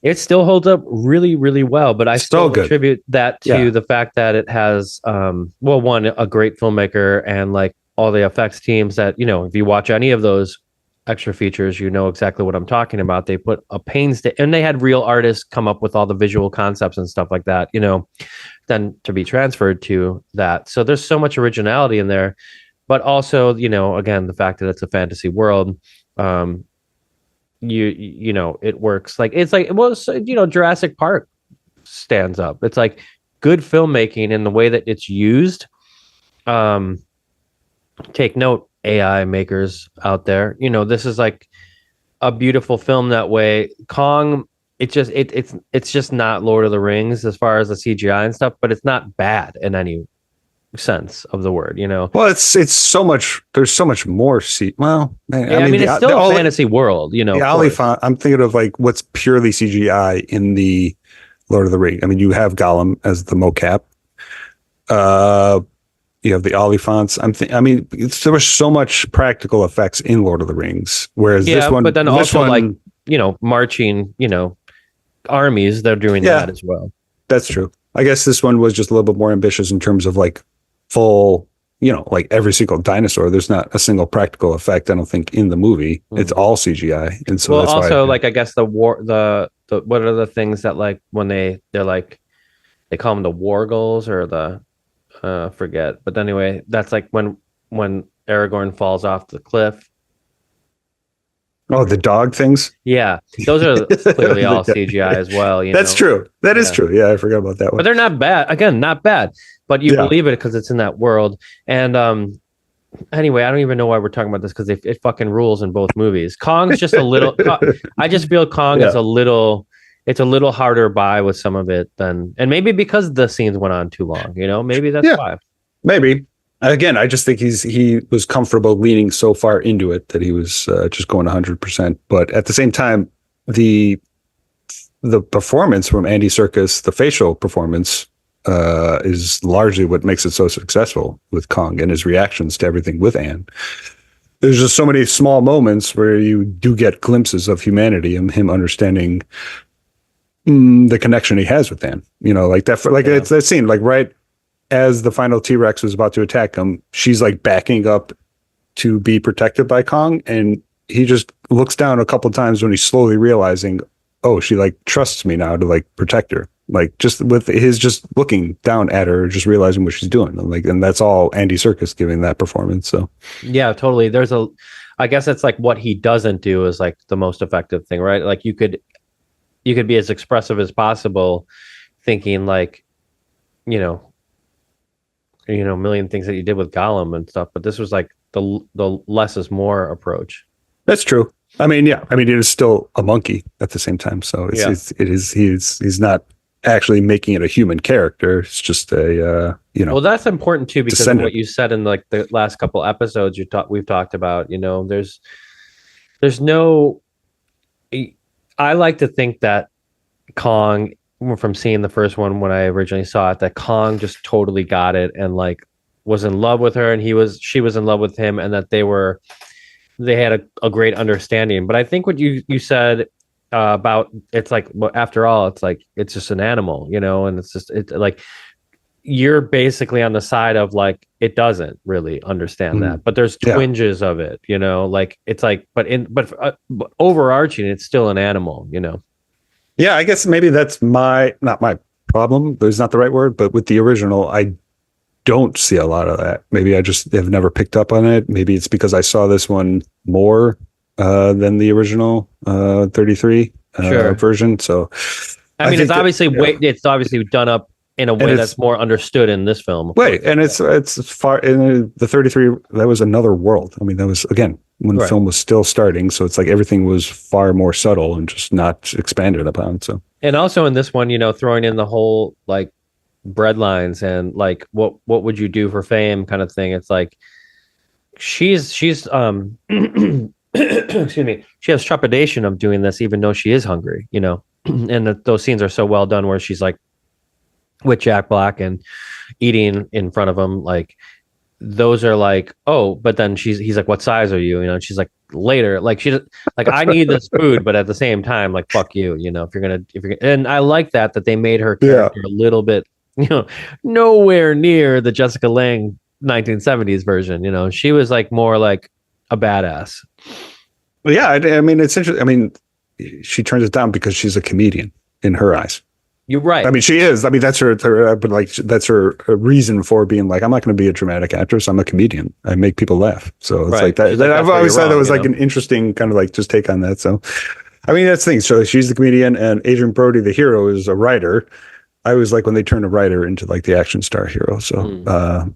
it still holds up really, really well. But I still attribute that to the fact that it has, one, a great filmmaker and like all the effects teams that, if you watch any of those extra features, you know exactly what I'm talking about. They put a pains to, and they had real artists come up with all the visual concepts and stuff like that, then to be transferred to that. So there's so much originality in there. But also, again, the fact that it's a fantasy world, it works. Like it's like, well, Jurassic Park stands up. It's like good filmmaking in the way that it's used. Take note, AI makers out there. This is like a beautiful film that way. Kong, it's just not Lord of the Rings as far as the CGI and stuff, but it's not bad in any sense of the word. Well, it's so much. There's so much more. It's still a fantasy world. The Oliphant. I'm thinking of like what's purely CGI in the Lord of the Rings. I mean, you have Gollum as the mocap. You have the Oliphants. There was so much practical effects in Lord of the Rings, whereas this one, but then also like marching, armies. They're doing that as well. That's true. I guess this one was just a little bit more ambitious in terms of like full, like every single dinosaur. There's not a single practical effect, I don't think, in the movie. It's all CGI. And so that's also why, I guess the what are the things that like when they're like, they call them the wargles or the forget. But anyway, that's like when Aragorn falls off the cliff. Oh, the dog things? Yeah. Those are clearly all CGI as well. That's true. That is true. Yeah, I forgot about that one. But they're not bad. Again, not bad. But you believe it because it's in that world. And anyway, I don't even know why we're talking about this because it fucking rules in both movies. Kong's just a little... I just feel Kong is a little... It's a little harder by with some of it than... And maybe because the scenes went on too long, Maybe that's why. Maybe. Again, I just think he was comfortable leaning so far into it that he was just going 100%. But at the same time, the performance from Andy Serkis, the facial performance, is largely what makes it so successful with Kong and his reactions to everything with Anne. There's just so many small moments where you do get glimpses of humanity and him understanding the connection he has with Anne. Like that. It's that scene, like right as the final T-Rex was about to attack him, she's like backing up to be protected by Kong, and he just looks down a couple of times when he's slowly realizing, oh, she like trusts me now to like protect her. Like just with his just looking down at her, just realizing what she's doing. And that's all Andy Serkis giving that performance. So yeah, totally. I guess it's like what he doesn't do is like the most effective thing, right? Like you could be as expressive as possible, thinking like, a million things that you did with Gollum and stuff, but this was like the less is more approach. That's true. It is still a monkey at the same time. So he's not actually making it a human character. It's just a well, that's important too, because of what you said in like the last couple episodes we've talked about. There's no. I like to think that Kong, from seeing the first one when I originally saw it, that Kong just totally got it and like was in love with her, and she was in love with him, and that they had a great understanding. But I think what you said about, it's like, after all, it's like it's just an animal, and it's like you're basically on the side of like it doesn't really understand that, but there's Yeah. twinges of it, like it's like, but overarching, it's still an animal, Yeah, I guess maybe that's not my problem. There's not the right word, but with the original, I don't see a lot of that. Maybe I just have never picked up on it. Maybe it's because I saw this one more than the original 33 version. So I mean, think it's obviously done up in a way that's more understood in this film. Right, and it's far in the 33. That was another world. I mean, that was again when the film was still starting, so it's like everything was far more subtle and just not expanded upon. So, and also in this one, throwing in the whole like bread lines and like what would you do for fame kind of thing. It's like she's excuse me, she has trepidation of doing this even though she is hungry, and those scenes are so well done where she's like with Jack Black and eating in front of him, like those are like, oh, but then he's like, what size are you? And she's like, later, like she's like, I need this food, but at the same time, like, fuck you, if you're gonna, and I like that they made her character a little bit, nowhere near the Jessica Lange 1970s version. She was like more like a badass. Well, yeah, I mean, it's interesting. I mean, she turns it down because she's a comedian in her eyes. You're right. I mean, she is. I mean, that's her but like that's her reason for being like, I'm not going to be a dramatic actress. I'm a comedian. I make people laugh. So it's like that. I've always thought that was like an interesting kind of like just take on that. So, I mean, that's the thing. So she's the comedian, and Adrian Brody, the hero, is a writer. I always like when they turn a writer into like the action star hero. So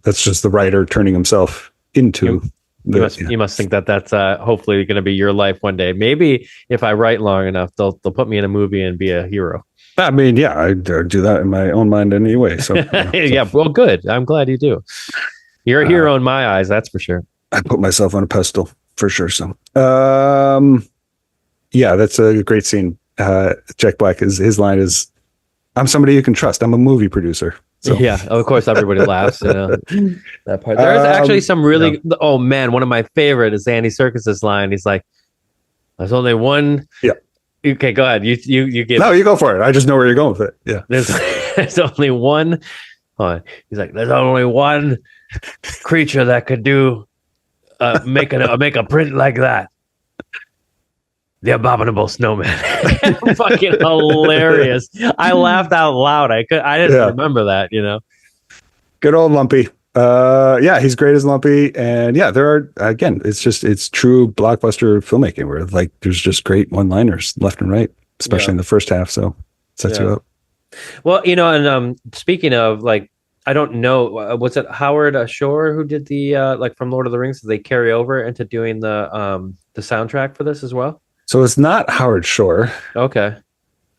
that's just the writer turning himself into. You must think that's hopefully going to be your life one day. Maybe if I write long enough, they'll put me in a movie and be a hero. I mean, yeah, I do that in my own mind anyway. So, yeah, well, good. I'm glad you do. You're a hero in my eyes, that's for sure. I put myself on a pedestal for sure. So, yeah, that's a great scene. Jack Black his line is, "I'm somebody you can trust. I'm a movie producer." So. Yeah, of course, everybody laughs. That part. There's actually some really. Yeah. Oh man, one of my favorite is Andy Serkis's line. He's like, "There's only one." Yeah. Okay, go ahead. You get. No, you go for it. I just know where you're going with it. Yeah. There's only one. He's like, there's only one creature that could do make a print like that. The abominable snowman. Fucking hilarious. I laughed out loud. I didn't remember that. Good old Lumpy. Yeah, he's great as Lumpy, and yeah, there are again. It's true blockbuster filmmaking where like there's just great one-liners left and right, especially in the first half. So sets you up. Well, and speaking of like, I don't know, was it Howard Shore who did the like from Lord of the Rings? Did they carry over into doing the soundtrack for this as well? So it's not Howard Shore. Okay,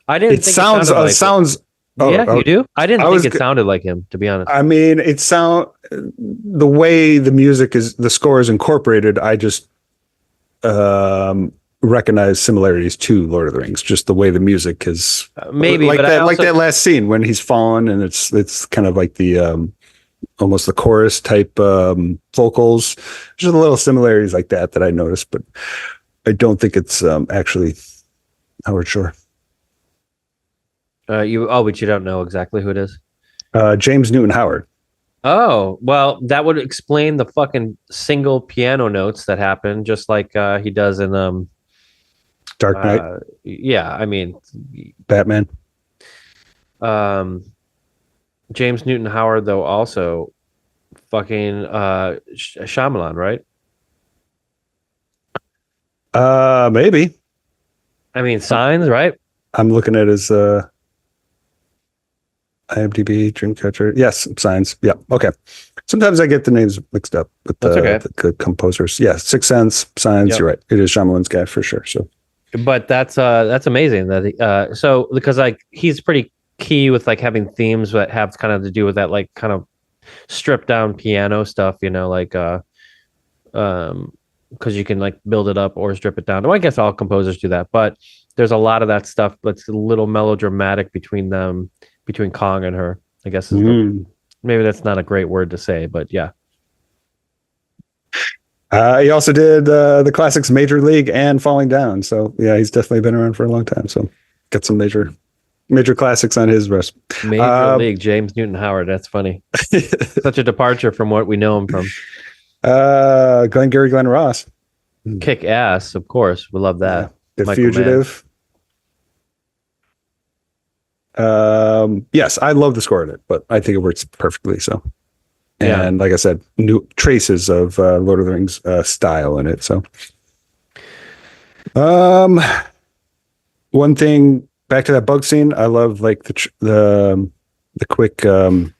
I didn't. It sounds. You do? I didn't think it sounded like him, to be honest. I mean, the way the music is, the score is incorporated. I just recognize similarities to Lord of the Rings. Just the way the music is, maybe like that. Like that last scene when he's fallen, and it's kind of like the almost the chorus type vocals. Just a little similarities like that I noticed, but I don't think it's actually Howard Shore. But you don't know exactly who it is? James Newton Howard. Oh, well, that would explain the fucking single piano notes that happen, just like he does in Dark Knight. Yeah, I mean, Batman. James Newton Howard, though, also fucking Shyamalan, right? Maybe. I mean, Signs, right? I'm looking at his IMDb, Dreamcatcher. Yes, Signs. Yeah. Okay. Sometimes I get the names mixed up with the composers. Yeah, Sixth Sense, Signs. Yep. You're right. It is Shyamalan's guy for sure. So, but that's amazing that so because like he's pretty key with like having themes that have kind of to do with that like kind of stripped down piano stuff. Like because you can like build it up or strip it down. Well, I guess all composers do that, but there's a lot of that stuff that's a little melodramatic between them. Between Kong and her, I guess. Maybe that's not a great word to say, but yeah. He also did the classics Major League and Falling Down. So yeah, he's definitely been around for a long time. So got some major Major classics on his rest. Major League, James Newton Howard. That's funny. Such a departure from what we know him from. Glenn Ross. Kick ass, of course. We love that. The Michael Fugitive. Yes, I love the score in it, but I think it works perfectly. So, and like I said, new traces of Lord of the Rings style in it. So, one thing back to that bug scene, I love like the quick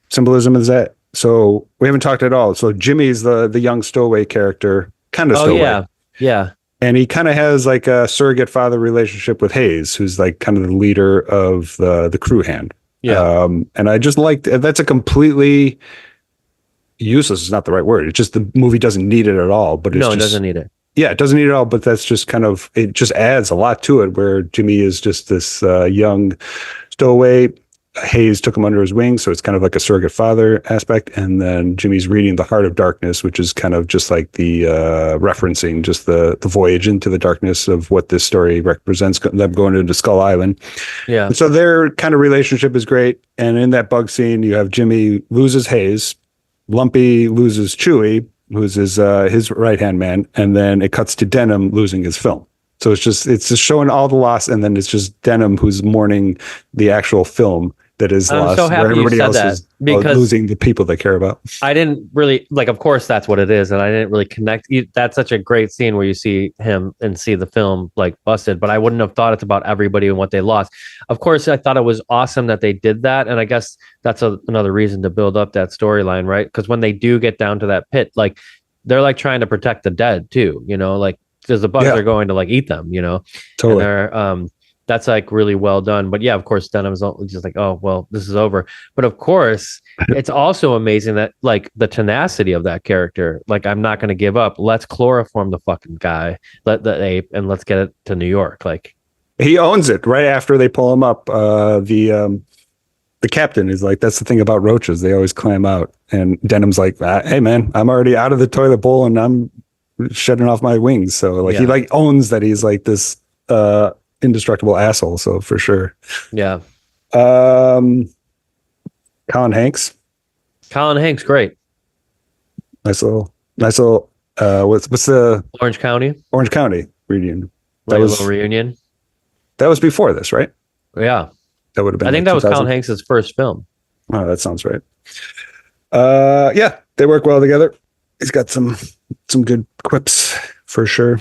symbolism is that. So we haven't talked at all. So Jimmy's the young stowaway character, kind of stowaway. Yeah. And he kind of has like a surrogate father relationship with Hayes, who's like kind of the leader of the crew hand. Yeah. And I just like that's a completely useless is not the right word. It's just the movie doesn't need it at all. But it doesn't need it. Yeah, it doesn't need it all. But that's just kind of it. Just adds a lot to it. Where Jimmy is just this young stowaway. Hayes took him under his wing, so it's kind of like a surrogate father aspect. And then Jimmy's reading The Heart of Darkness, which is kind of just like the referencing just the voyage into the darkness of what this story represents, them going into Skull Island. Yeah. And so their kind of relationship is great. And in that bug scene, you have Jimmy loses Hayes, Lumpy loses Chewie, who's his right-hand man, and then it cuts to Denham losing his film. So it's just showing all the loss, and then it's just Denham who's mourning the actual film that is lost, so happy where everybody you said else that, is because losing the people they care about. I didn't really of course that's what it is, and I didn't really connect. That's such a great scene where you see him and see the film like busted, but I wouldn't have thought it's about everybody and what they lost. Of course, I thought it was awesome that they did that, and I guess that's another reason to build up that storyline, right? Because when they do get down to that pit, like they're like trying to protect the dead too, like because the bugs are going to like eat them, Totally. And they're that's like really well done. But yeah, of course, Denham's just like, oh, well, this is over. But of course, it's also amazing that like the tenacity of that character. Like, I'm not going to give up. Let's chloroform the fucking guy, let the ape, and let's get it to New York. Like, he owns it right after they pull him up. The captain is like, that's the thing about roaches. They always climb out. And Denham's like, hey, man, I'm already out of the toilet bowl and I'm shedding off my wings. So like he like owns that he's like this indestructible asshole. So for sure. Yeah. Colin Hanks, great. nice little what's the Orange County reunion. That was a little reunion. That was before this, right? Yeah. That would have been, I think that was Colin Hanks' first film. Oh, that sounds right. Yeah, they work well together. He's got some good quips for sure.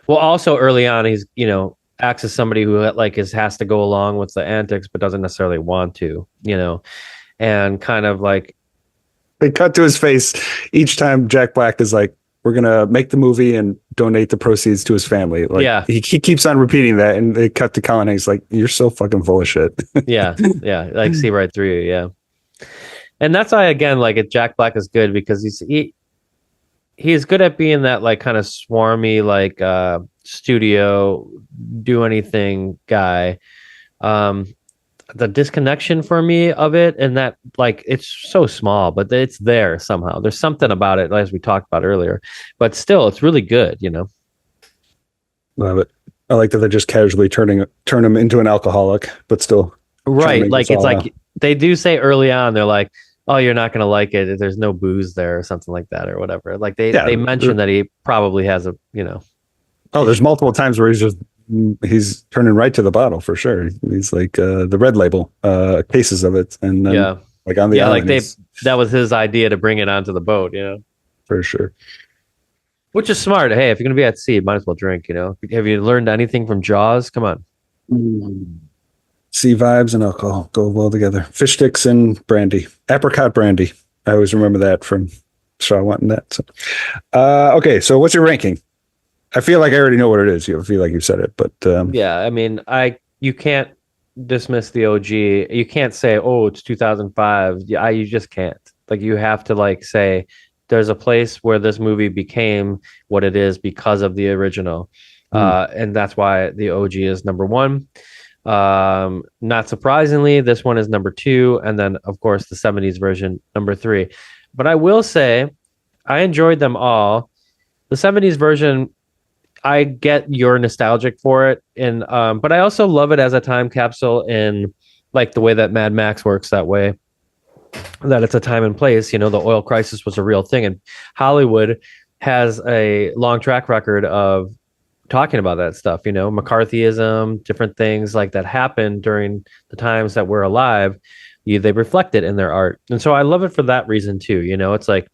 Well, also early on, he's acts as somebody who like has to go along with the antics, but doesn't necessarily want to, and kind of like they cut to his face each time Jack Black is like, we're gonna make the movie and donate the proceeds to his family. Like, he keeps on repeating that, and they cut to Colin Hanks like, you're so fucking full of shit. yeah, like see right through you. Yeah, and that's why again, like Jack Black is good because he's good at being that like kind of swarmy, like studio do anything guy. The disconnection for me of it, and that like it's so small, but it's there somehow. There's something about it, as we talked about earlier, but still, it's really good. Love it. I like that they're just casually turn him into an alcoholic, but still right. Like it's like they do say early on, they're like, oh, you're not going to like it. There's no booze there or something like that or whatever. Like they mention that he probably has a, Oh, there's multiple times where he's turning right to the bottle for sure. He's like the red label cases of it. And then like on the island, like that was his idea to bring it onto the boat, for sure. Which is smart. Hey, if you're going to be at sea, might as well drink, Have you learned anything from Jaws? Come on. Sea vibes and alcohol go well together. Fish sticks and brandy, apricot brandy. I always remember that from Shaw wanting that. So, okay, so what's your ranking? I feel like I already know what it is. I feel like you said it, but yeah, I mean, you can't dismiss the OG. You can't say, oh, it's 2005. You just can't. Like, you have to like say there's a place where this movie became what it is because of the original, and that's why the OG is number one. Not surprisingly, this one is number two, and then of course the 70s version number three. But I will say I enjoyed them all. The 70s version, I get you're nostalgic for it, and but I also love it as a time capsule in like the way that Mad Max works that way. That it's a time and place. The oil crisis was a real thing, and Hollywood has a long track record of talking about that stuff. McCarthyism, different things like that happened during the times that we're alive. They reflect it in their art, and so I love it for that reason too. It's like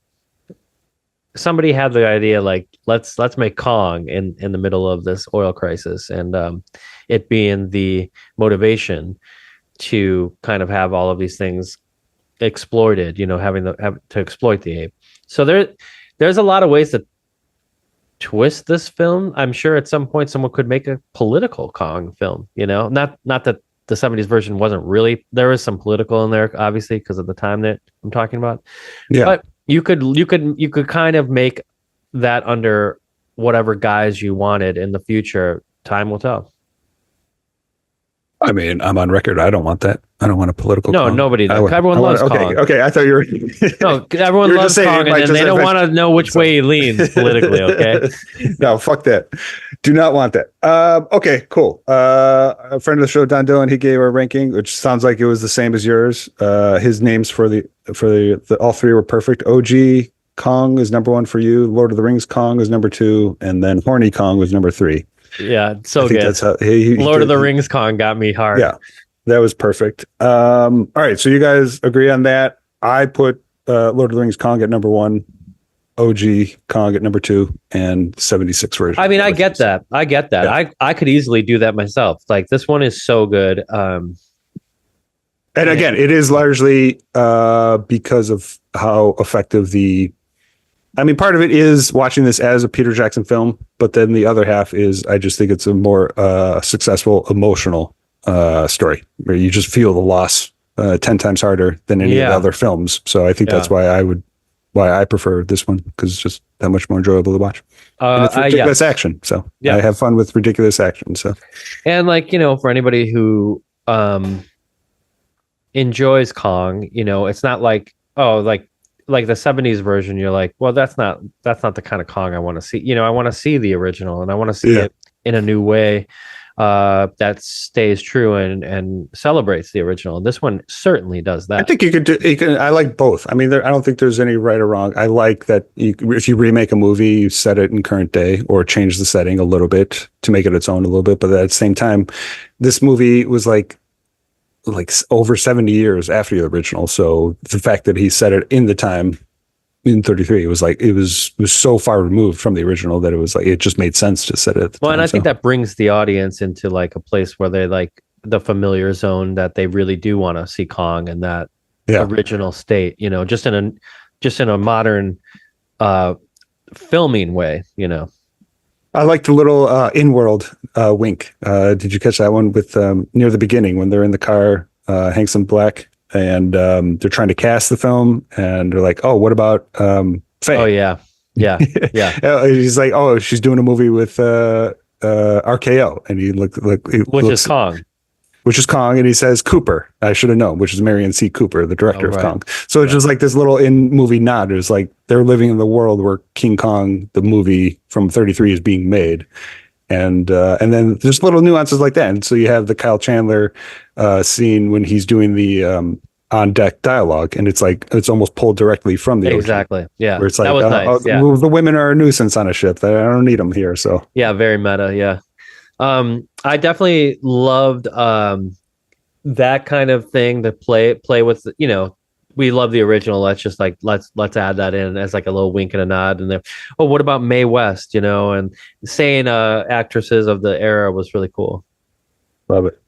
somebody had the idea, like let's make Kong in the middle of this oil crisis, and it being the motivation to kind of have all of these things exploited, having to exploit the ape. So there's a lot of ways to twist this film. I'm sure at some point someone could make a political Kong film, not that the 70s version wasn't really, there is some political in there, obviously, because of the time that I'm talking about. Yeah. But you could kind of make that under whatever guise you wanted in the future. Time will tell. I mean, I'm on record. I don't want that. I don't want a political. No, Kong. nobody does. Everyone loves Kong. Okay. I thought you were. No, everyone loves Kong, and then they don't want to know which way he leans politically. Okay. No, fuck that. Do not want that. Okay, cool. A friend of the show, Don Dillon, he gave a ranking, which sounds like it was the same as yours. His names for the all three were perfect. OG Kong is number 1 for you. Lord of the Rings Kong is number 2, and then Horny Kong was number 3. Yeah, so good. That's how Lord of the Rings Kong got me hard. Yeah, that was perfect. All right, so you guys agree on that. I put Lord of the Rings Kong at number 1, OG Kong at number 2, and 76 version. I mean, I get that. Yeah. I could easily do that myself. Like, this one is so good. And again, it is largely because of how effective part of it is watching this as a Peter Jackson film, but then the other half is I just think it's a more successful emotional story where you just feel the loss 10 times harder than any of the other films. So I think that's why I prefer this one, because it's just that much more enjoyable to watch. And it's ridiculous action. So I have fun with ridiculous action. So, and for anybody who enjoys Kong, it's not like, like the 70s version, you're like, well, that's not the kind of Kong I want to see. I want to see the original, and I want to see it in a new way that stays true and celebrates the original. And this one certainly does that. I think you can. I like both. I mean, I don't think there's any right or wrong. I like that if you remake a movie, you set it in current day or change the setting a little bit to make it its own a little bit. But at the same time, this movie was like over 70 years after the original. So the fact that he said it in the time in 33, it was so far removed from the original that it was like, it just made sense to set it at the time. And I think that brings the audience into like a place where they like the familiar zone, that they really do want to see Kong in that original state, just in a modern filming way, I like the little in-world wink. Did you catch that one with near the beginning when they're in the car, Hanks and Black, and they're trying to cast the film, and they're like, "Oh, what about Faye?" Oh yeah. He's like, "Oh, she's doing a movie with RKO," and he which is Kong. Which is Kong, and he says Cooper. I should have known, which is Marion C. Cooper, the director of Kong. So it's just like this little in-movie nod. It's like they're living in the world where King Kong, the movie from 33, is being made. And then there's little nuances like that. And so you have the Kyle Chandler scene when he's doing the on-deck dialogue, and it's like it's almost pulled directly from the exactly. Yeah. Where it's like, nice. The women are a nuisance on a ship. I don't need them here. So yeah, very meta. Yeah. I definitely loved that kind of thing, to play with, we love the original. Let's just like let's add that in as like a little wink and a nod. And then, oh, what about Mae West? And saying actresses of the era was really cool. Love it.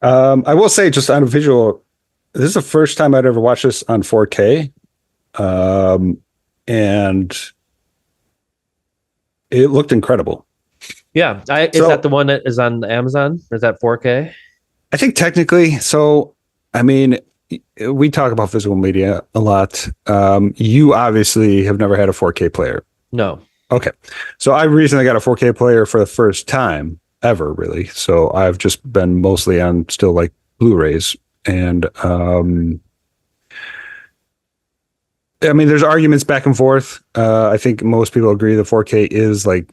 I will say, just on a visual, this is the first time I'd ever watched this on 4K, and it looked incredible. Yeah. Is that the one that is on Amazon? Is that 4K? I think technically. So, I mean, we talk about physical media a lot. You obviously have never had a 4K player. No. Okay. So I recently got a 4K player for the first time ever, really. So I've just been mostly on still like Blu-rays. And I mean, there's arguments back and forth. I think most people agree the 4K is like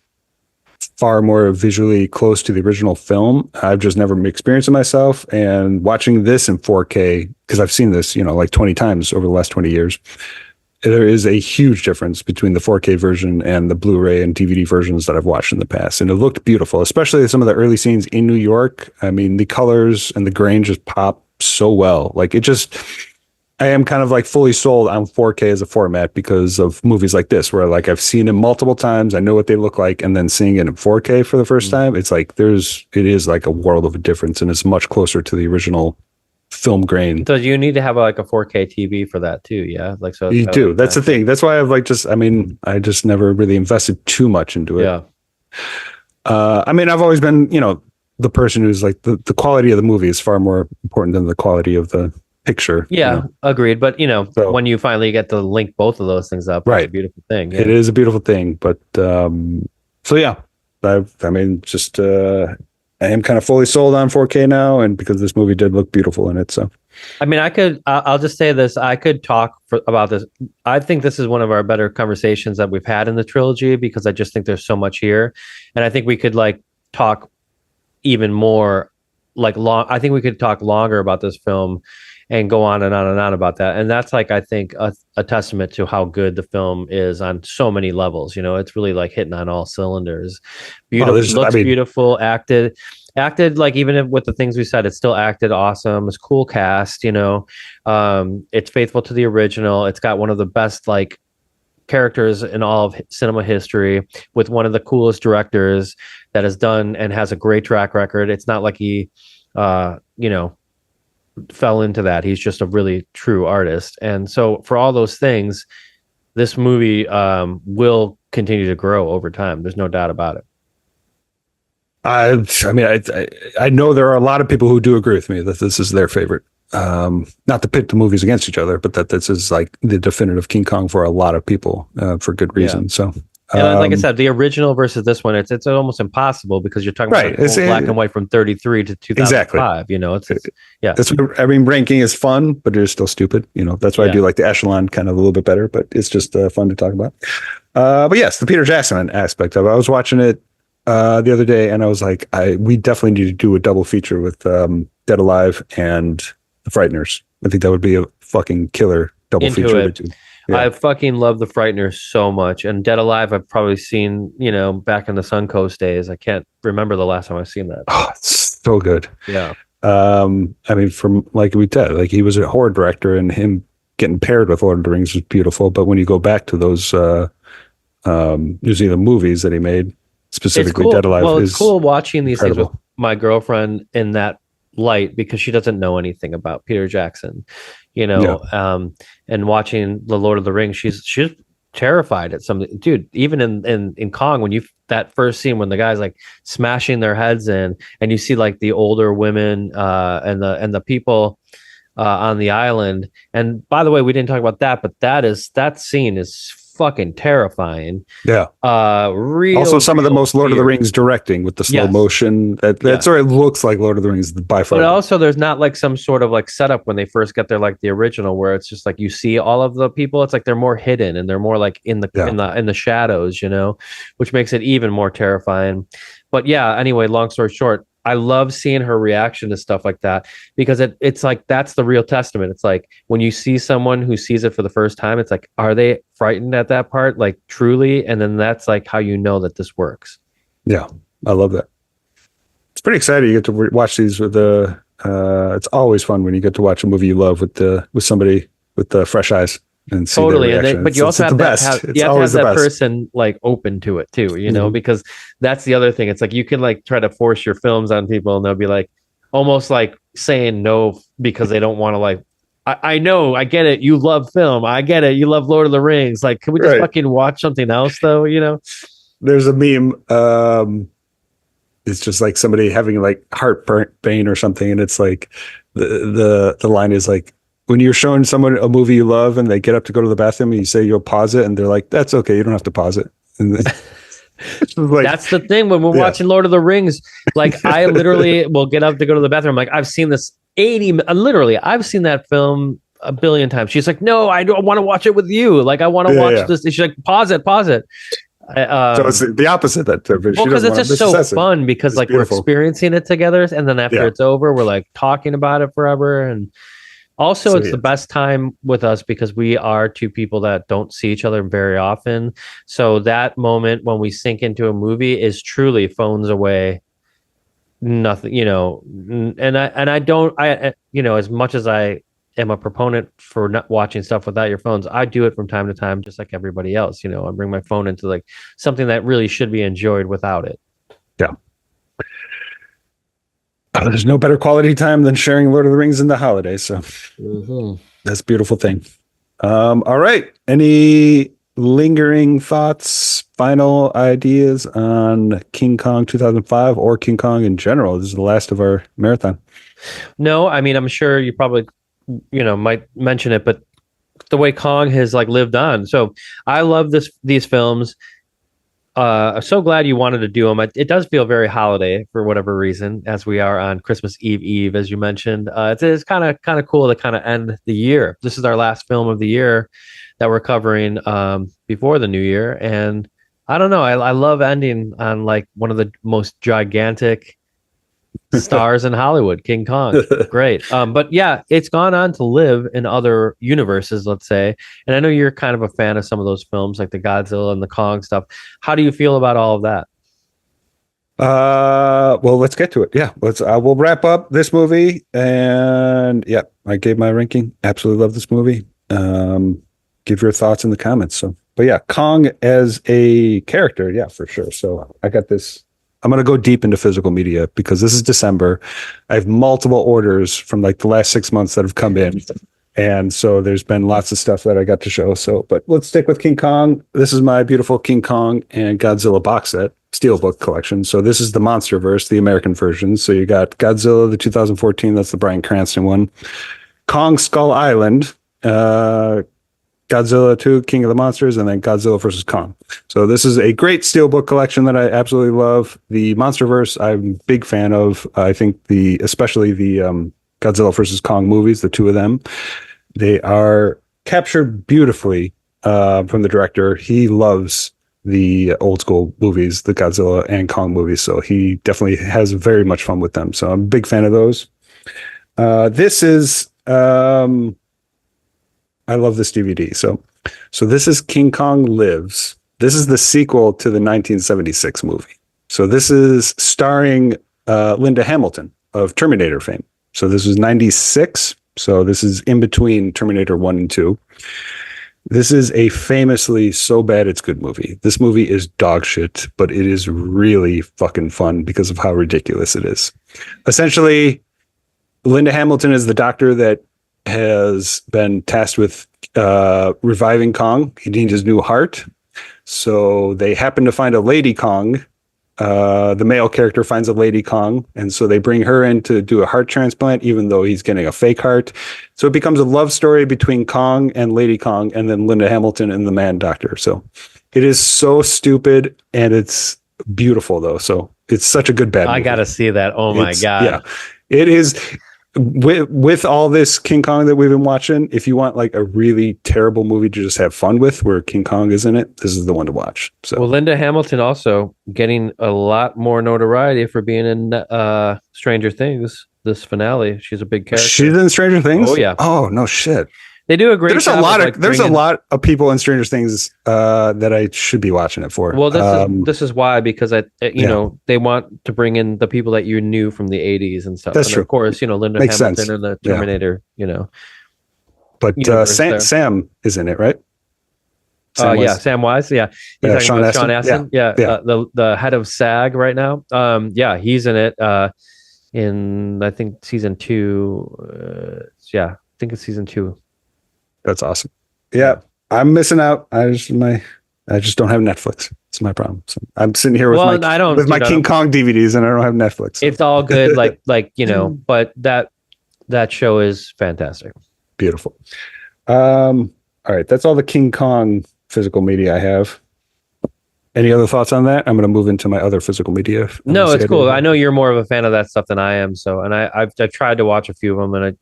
far more visually close to the original film. I've just never experienced it myself. And watching this in 4K, because I've seen this, like 20 times over the last 20 years, there is a huge difference between the 4K version and the Blu-ray and DVD versions that I've watched in the past. And it looked beautiful, especially some of the early scenes in New York. I mean, the colors and the grain just pop so well. Like I am kind of like fully sold on 4K as a format because of movies like this, where like I've seen it multiple times. I know what they look like. And then seeing it in 4K for the first time, it's like it is like a world of a difference, and it's much closer to the original film grain. So you need to have like a 4K TV for that too, yeah? Like so you do. That's the thing. That's why I just never really invested too much into it. Yeah. I mean, I've always been, the person who's like the quality of the movie is far more important than the quality of the picture. Yeah, agreed. But So- when you finally get to link both of those things up, Right. it's a beautiful thing. Yeah. It is a beautiful thing, but so yeah, I am kind of fully sold on 4K now, and because this movie did look beautiful in it. So, I mean, I'll just say this. I could talk about this. I think this is one of our better conversations that we've had in the trilogy, because I just think there's so much here. And I think we could like talk even more I think we could talk longer about this film and go on and on and on about that. And that's like, I think a testament to how good the film is on so many levels. It's really like hitting on all cylinders. Beautiful, beautiful, acted like, even with the things we said, it's still acted awesome. It's cool cast, it's faithful to the original. It's got one of the best like characters in all of cinema history, with one of the coolest directors that has done and has a great track record. It's not like he, fell into that. He's just a really true artist. And so for all those things, this movie will continue to grow over time. There's no doubt about it. I know there are a lot of people who do agree with me that this is their favorite. Not to pit the movies against each other, but that this is like the definitive King Kong for a lot of people, for good reason. Yeah. So, and like I said, the original versus this one, it's almost impossible, because you're talking about black and white from 33 to 2005. Exactly. That's what, ranking is fun, but it is still stupid. That's why I do like the echelon kind of a little bit better, but it's just fun to talk about. But yes, the Peter Jackson aspect of it. I was watching it the other day, and I was like, we definitely need to do a double feature with Dead Alive and The Frighteners. I think that would be a fucking killer double feature. Yeah. I fucking love The Frighteners so much. And Dead Alive, I've probably seen, back in the Suncoast days. I can't remember the last time I've seen that. Oh, it's so good. Yeah. From like we said, like he was a horror director, and him getting paired with Lord of the Rings was beautiful. But when you go back to those New Zealand movies that he made, specifically cool. Dead Alive, well, it's cool watching these incredible. Things with my girlfriend in that light, because she doesn't know anything about Peter Jackson, and watching the Lord of the Rings, she's terrified at something. Dude, even in Kong, when that first scene when the guy's like smashing their heads in, and you see like the older women and the people on the island. And by the way, we didn't talk about that, but that scene is fucking terrifying. Yeah. Also some of the most Lord of the Rings directing with the slow motion. That sort of looks like Lord of the Rings by far. But also there's not like some sort of like setup when they first get there, like the original, where it's just like you see all of the people. It's like they're more hidden, and they're more like in the shadows, which makes it even more terrifying. But yeah, anyway, long story short, I love seeing her reaction to stuff like that, because it's like, that's the real testament. It's like when you see someone who sees it for the first time, it's like, are they frightened at that part? Like truly? And then that's like how you know that this works. Yeah. I love that. It's pretty exciting. You get to watch these with it's always fun when you get to watch a movie you love with somebody with fresh eyes. And totally, but you also have to have that person like open to it too, because that's the other thing. It's like you can like try to force your films on people, and they'll be like almost like saying no because they don't want to like. I know, I get it. You love film. I get it. You love Lord of the Rings. Like, can we just fucking watch something else though? There's a meme. It's just like somebody having like heartburn or something, and it's like the line is like, when you're showing someone a movie you love and they get up to go to the bathroom and you say you'll pause it, and they're like, that's okay, you don't have to pause it. And like, that's the thing when we're watching Lord of the Rings. Like I literally will get up to go to the bathroom. Like I've seen this I've seen that film a billion times. She's like, no, I don't want to watch it with you. Like I want to watch this. She's like, pause it. So it's the opposite that she because doesn't it's want to just so miss it. fun because It's like beautiful. we're experiencing it together, and then after Yeah. it's over, we're like talking about it forever. And also, So it's the best time with us because we are two people that don't see each other very often. So that moment when we sink into a movie is truly phones away, nothing, and I don't, as much as I am a proponent for not watching stuff without your phones, I do it from time to time, just like everybody else. I bring my phone into like something that really should be enjoyed without it. yeah. There's no better quality time than sharing Lord of the Rings in the holidays. So that's a beautiful thing. All right. Any lingering thoughts, final ideas on King Kong 2005 or King Kong in general? This is the last of our marathon. No, I mean, I'm sure you probably, might mention it, but the way Kong has like lived on. So I love these films. I'm so glad you wanted to do them. It does feel very holiday for whatever reason, as we are on Christmas Eve, as you mentioned. It's kind of cool to kind of end the year. This is our last film of the year that we're covering before the new year, and I don't know. I love ending on like one of the most gigantic stars in Hollywood, King Kong. Great. But yeah, it's gone on to live in other universes, let's say. And I know you're kind of a fan of some of those films, like the Godzilla and the Kong stuff. How do you feel about all of that? Well, let's get to it. Yeah, we'll wrap up this movie, and yeah, I gave my ranking. Absolutely love this movie. Give your thoughts in the comments. So, but yeah, Kong as a character, yeah, for sure. So I got this. I'm going to go deep into physical media because this is December. I have multiple orders from like the last 6 months that have come in. And so there's been lots of stuff that I got to show. So, but let's stick with King Kong. This is my beautiful King Kong and Godzilla box set, Steelbook collection. So this is the Monsterverse, the American version. So you got Godzilla, the 2014, that's the Bryan Cranston one. Kong Skull Island, Godzilla 2, King of the Monsters, and then Godzilla versus Kong. So this is a great steelbook collection that I absolutely love. The Monsterverse, I'm a big fan of. I think especially the Godzilla versus Kong movies, the two of them, they are captured beautifully from the director. He loves the old school movies, the Godzilla and Kong movies, so he definitely has very much fun with them. So I'm a big fan of those. This is I love this DVD. So this is King Kong Lives. This is the sequel to the 1976 movie. So this is starring Linda Hamilton of Terminator fame. So this was 96. So this is in between Terminator 1 and 2. This is a famously so bad it's good movie. This movie is dog shit, but it is really fucking fun because of how ridiculous it is. Essentially, Linda Hamilton is the doctor that has been tasked with reviving Kong. He needs his new heart. So they happen to find a Lady Kong. The male character finds a Lady Kong, and so they bring her in to do a heart transplant, even though he's getting a fake heart. So it becomes a love story between Kong and Lady Kong, and then Linda Hamilton and the Man Doctor. So it is so stupid, and it's beautiful, though. So it's such a good bad movie. I gotta see that. Oh my God. Yeah, it is. With all this King Kong that we've been watching, if you want like a really terrible movie to just have fun with where King Kong is in it, this is the one to watch. So Well, Linda Hamilton also getting a lot more notoriety for being in Stranger Things, this finale. She's a big character. she's in Stranger Things. Oh yeah. Oh no shit. They do a great There's job a lot of, like, there's a bringing- lot of people in Stranger Things that I should be watching it for. Well, this is why, because they want to bring in the people that you knew from the 80s and stuff. That's and true. Of course, Linda Makes Hamilton sense. and the Yeah. Terminator, But universe there. Sam is in it, right? yeah, Wise. Sam Wise, yeah. He's Yeah, talking Sean about Sean Astin. Astin. Yeah. Yeah. The head of SAG right now. Yeah, he's in it in I think season 2. Yeah, I think it's season 2. That's awesome. Yeah, I'm missing out. I just don't have Netflix. It's my problem. So I'm sitting here with my King Kong DVDs, and I don't have Netflix. It's all good, but that show is fantastic. Beautiful. All right, that's all the King Kong physical media I have. Any other thoughts on that? I'm going to move into my other physical media. No, it's cool. I know you're more of a fan of that stuff than I am. So, and I've tried to watch a few of them, and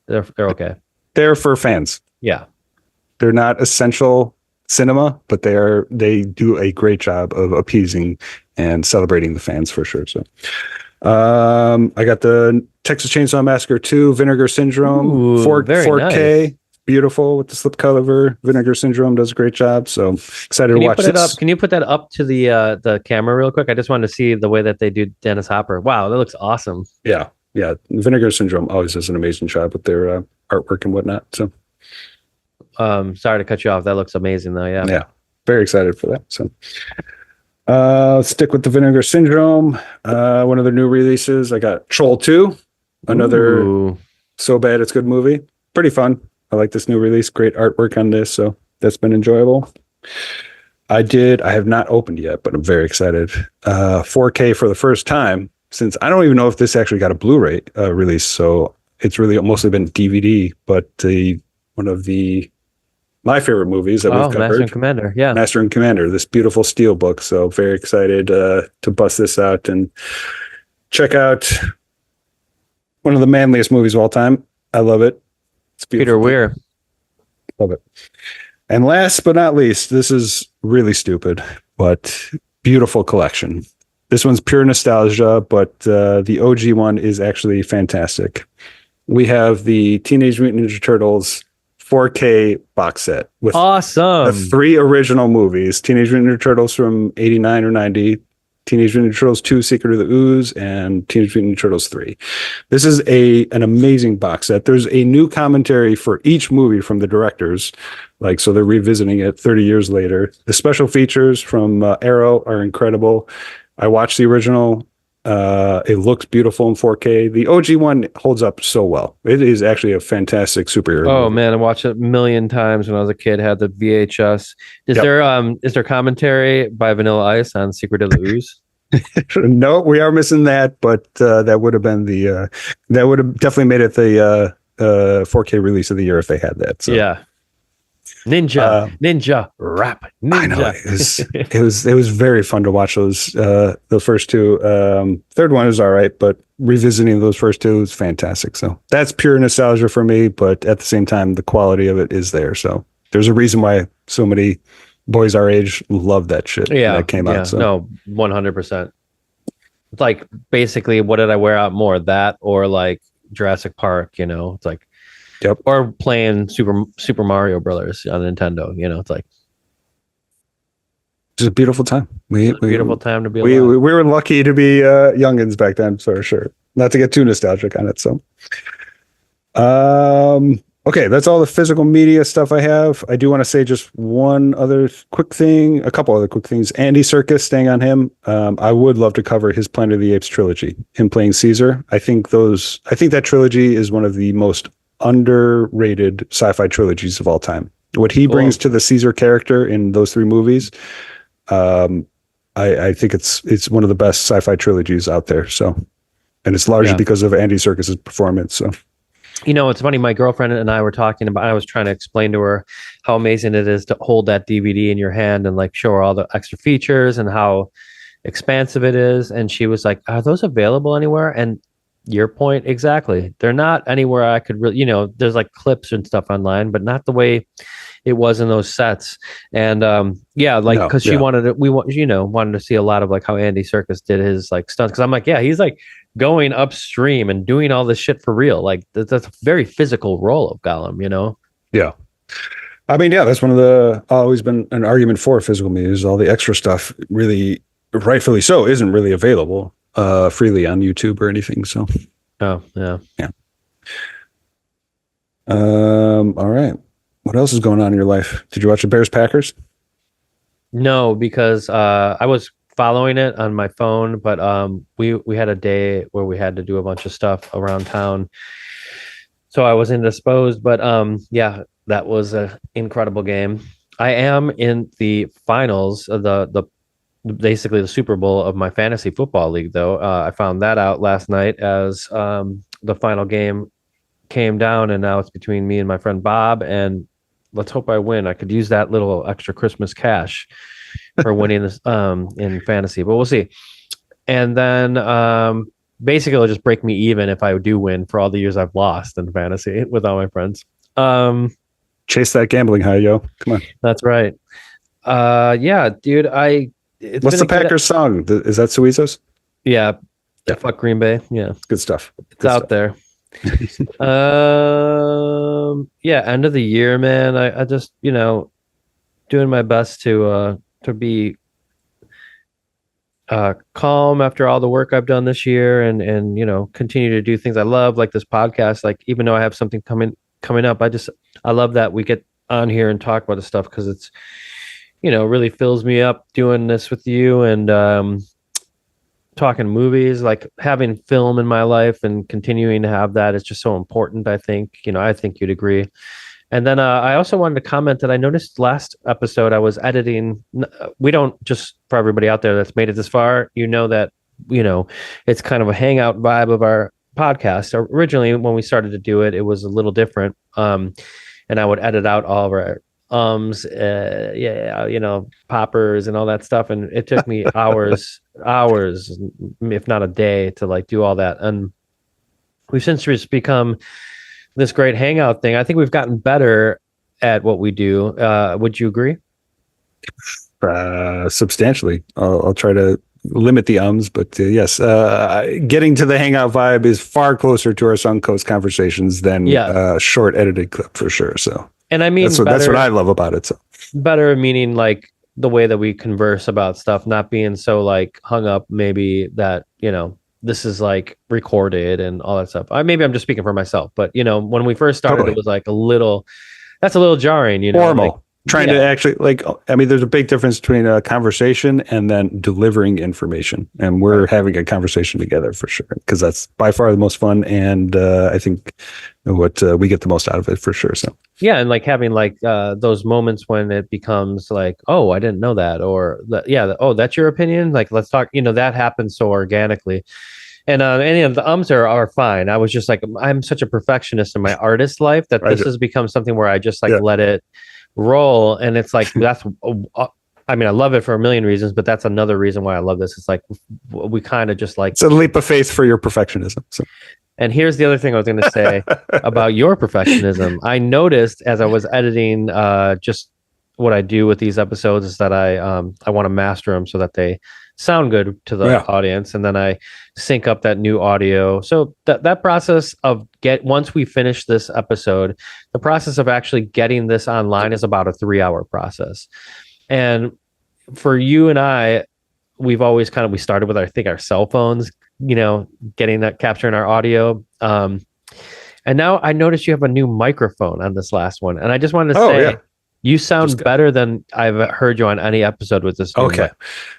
they're okay. They're for fans. Yeah. They're not essential cinema, but they do a great job of appeasing and celebrating the fans for sure. So I got the Texas Chainsaw Massacre 2, Vinegar Syndrome, Ooh, 4K, nice. beautiful with the slipcover. Vinegar Syndrome does a great job. So excited to watch Put it this. up? Can you put that up to the camera real quick? I just wanted to see the way that they do Dennis Hopper. Wow, that looks awesome. Yeah. Vinegar Syndrome always does an amazing job with their artwork and whatnot. So Sorry to cut you off. That looks amazing though. yeah, very excited for that. So let's stick with the Vinegar Syndrome. One of the new releases, I got Troll 2, another Ooh. so bad it's good movie. Pretty fun. I like this new release. Great artwork on this, so that's been enjoyable. I have not opened yet, but I'm very excited. 4K for the first time, since I don't even know if this actually got a Blu-ray release, so it's really mostly been DVD, but one of my favorite movies that we've covered. Master and Commander. Yeah. Master and Commander, this beautiful steel book. So very excited to bust this out and check out one of the manliest movies of all time. I love it. It's beautiful. Peter Weir. Love it. And last but not least, this is really stupid, but beautiful collection. This one's pure nostalgia, but the OG one is actually fantastic. We have the Teenage Mutant Ninja Turtles 4K box set with awesome the 3 original movies: Teenage Mutant Ninja Turtles from 89 or 90, Teenage Mutant Ninja Turtles 2, Secret of the Ooze, and Teenage Mutant Ninja Turtles 3. This is an amazing box set. There's a new commentary for each movie from the directors, so they're revisiting it 30 years later. The special features from Arrow are incredible. I watched the original. It looks beautiful in 4K. The OG one holds up so well. It is actually a fantastic superhero movie. Man, I watched it a million times when I was a kid. Had the VHS. Is there commentary by Vanilla Ice on Secret of the Ooze? No, we are missing that, but that would have been that would have definitely made it the 4K release of the year if they had that. So. Yeah. Ninja rap. Ninja. I know it was very fun to watch those first two. Third one is all right, but revisiting those first two is fantastic. So that's pure nostalgia for me, but at the same time, the quality of it is there. So there's a reason why so many boys our age love that shit. Yeah, that came out. So. No, 100%. It's like basically, what did I wear out more? That or like Jurassic Park? It's like. Yep. Or playing Super Mario Brothers on Nintendo. It's like it's a beautiful time. Beautiful time to be alive. We alive. were lucky to be youngins back then, for sure. Not to get too nostalgic on it. So, okay, that's all the physical media stuff I have. I do want to say just a couple other quick things. Andy Serkis, staying on him. I would love to cover his Planet of the Apes trilogy. Him playing Caesar. I think that trilogy is one of the most underrated sci-fi trilogies of all time. What he brings to the Caesar character in those 3 movies, I think it's one of the best sci-fi trilogies out there. So, and it's largely because of Andy Serkis's performance. So, it's funny. My girlfriend and I were talking about. I was trying to explain to her how amazing it is to hold that DVD in your hand and show her all the extra features and how expansive it is. And she was like, "Are those available anywhere?" And your point exactly. They're not anywhere I could really, there's clips and stuff online, but not the way it was in those sets. And because she wanted to, wanted to see a lot of how Andy Serkis did his stunts. Because I'm he's going upstream and doing all this shit for real. That's a very physical role of Gollum. Yeah. I mean, that's one of always been an argument for physical media is all the extra stuff really, rightfully so, isn't really available freely on YouTube or anything. So, yeah. All right. What else is going on in your life? Did you watch the Bears Packers? No, because I was following it on my phone, but we had a day where we had to do a bunch of stuff around town, so I was indisposed. But that was an incredible game. I am in the finals of the basically the Super Bowl of my fantasy football league, though. I found that out last night as the final game came down, and now it's between me and my friend Bob, and let's hope I win. I could use that little extra Christmas cash for winning this in fantasy, but we'll see. And then basically it'll just break me even if I do win for all the years I've lost in fantasy with all my friends. chase that gambling high, yo. Come on. That's right. Yeah, dude. What's the Packers song? Is that Suizos? Yeah. Yeah. Fuck Green Bay. Yeah. Good stuff. It's out there. Yeah, end of the year, man. I just, doing my best to be calm after all the work I've done this year and continue to do things I love, like this podcast. Like, even though I have something coming up, I love that we get on here and talk about this stuff, because it's really fills me up doing this with you, and talking movies, like having film in my life and continuing to have that is just so important. I think you'd agree. And then I also wanted to comment that I noticed last episode I was editing. We don't, just for everybody out there that's made it this far, that it's kind of a hangout vibe of our podcast. Originally, when we started to do it, it was a little different. And I would edit out all of our poppers and all that stuff, and it took me hours, if not a day, to like do all that. And we've since just become this great hangout thing. I think we've gotten better at what we do. Would you agree? Substantially. I'll try to limit the but yes, getting to the hangout vibe is far closer to our Suncoast conversations than a short edited clip, for sure. So, and I mean, that's what I love about it. So better meaning like the way that we converse about stuff, not being so like hung up, maybe that, this is like recorded and all that stuff. Maybe I'm just speaking for myself, but when we first started, It was like that's a little jarring, formal. Like, trying to actually, like, I mean, there's a big difference between a conversation and then delivering information. And we're having a conversation together, for sure, because that's by far the most fun. And I think what we get the most out of it, for sure. So, yeah. And like having like those moments when it becomes like, oh, I didn't know that. Or oh, that's your opinion. Like, let's talk, that happens so organically. And any of the are fine. I was just like, I'm such a perfectionist in my artist life that this has become something where I just like let it roll. And it's like, that's, I mean, I love it for a million reasons, but that's another reason why I love this. It's like, we kind of just like, it's a leap of faith for your perfectionism. So. And here's the other thing I was going to say about your perfectionism. I noticed as I was editing, just what I do with these episodes is that I want to master them so that they sound good to the audience, and then I sync up that new audio. So that process of once we finish this episode, the process of actually getting this online is about a 3-hour process. And for you and I, we've always we started with our cell phones, getting that, capturing our audio. And now I noticed you have a new microphone on this last one, and I just wanted to say. You sound better than I've heard you on any episode with this. Okay.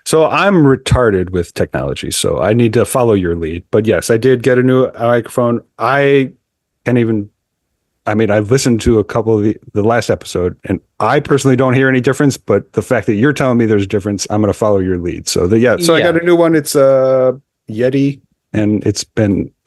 So I'm retarded with technology, so I need to follow your lead. But yes, I did get a new microphone. I've listened to a couple of the last episode, and I personally don't hear any difference, but the fact that you're telling me there's a difference, I'm going to follow your lead. So I got a new one. It's a Yeti, and it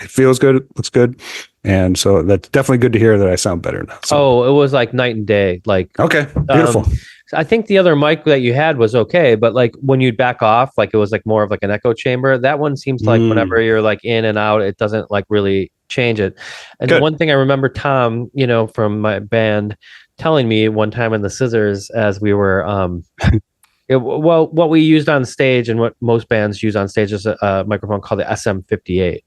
feels good. It looks good. And so that's definitely good to hear that I sound better now. So. Oh, it was like night and day. Like, okay, beautiful. I think the other mic that you had was okay, but like when you'd back off, like it was like more of like an echo chamber. That one seems like whenever you're like in and out, it doesn't like really change it. And the one thing I remember Tom, from my band, telling me one time in the Scissors as we were what we used on stage and what most bands use on stage is a microphone called the SM58,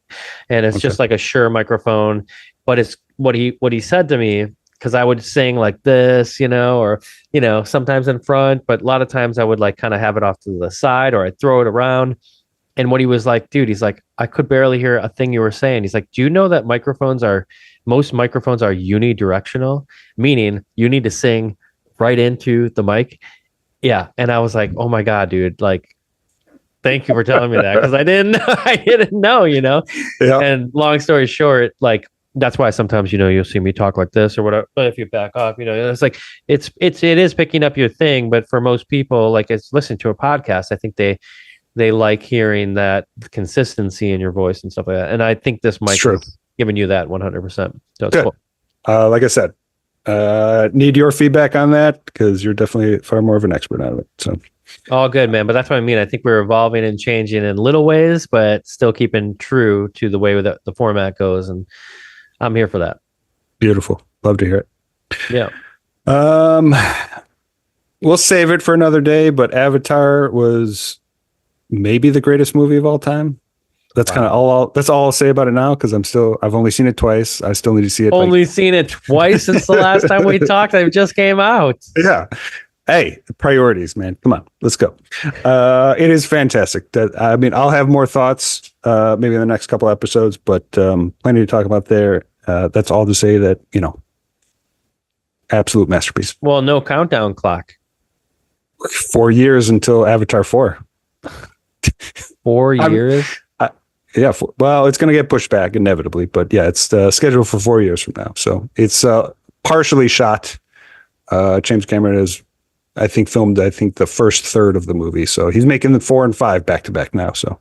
and it's just like a Shure microphone. But it's what he said to me, because I would sing like this, or sometimes in front, but a lot of times I would like kind of have it off to the side, or I'd throw it around. And what he was like, dude, he's like, I could barely hear a thing you were saying. He's like, do you know that most microphones are unidirectional, meaning you need to sing right into the mic. Yeah. And I was like, oh my God, dude, like, thank you for telling me that, because I didn't know, Yeah. And long story short, like, that's why sometimes, you'll see me talk like this or whatever. But if you back off, it's like, it is picking up your thing. But for most people, like, it's listening to a podcast, I think they like hearing that consistency in your voice and stuff like that. And I think this mic is giving you that 100%. So it's good. Cool. Like I said, need your feedback on that, because you're definitely far more of an expert on it. So all good, man. But that's what I mean. I think we're evolving and changing in little ways, but still keeping true to the way that the format goes. And I'm here for that. Beautiful. Love to hear it. Yeah. Um, we'll save it for another day, but Avatar was maybe the greatest movie of all time. That's kind of that's all I'll say about it now, because I've only seen it twice. I still need to see it. Only seen it twice since the last time we talked. It just came out. Yeah. Hey, priorities, man. Come on, let's go. It is fantastic. I mean, I'll have more thoughts maybe in the next couple episodes, but plenty to talk about there. That's all to say that, absolute masterpiece. Well, no countdown clock. 4 years until Avatar 4. 4 years? Yeah. Well, it's going to get pushed back inevitably, but yeah, it's scheduled for 4 years from now. So it's partially shot. James Cameron has, I think, filmed the first third of the movie. So he's making the 4 and 5 back to back now. So,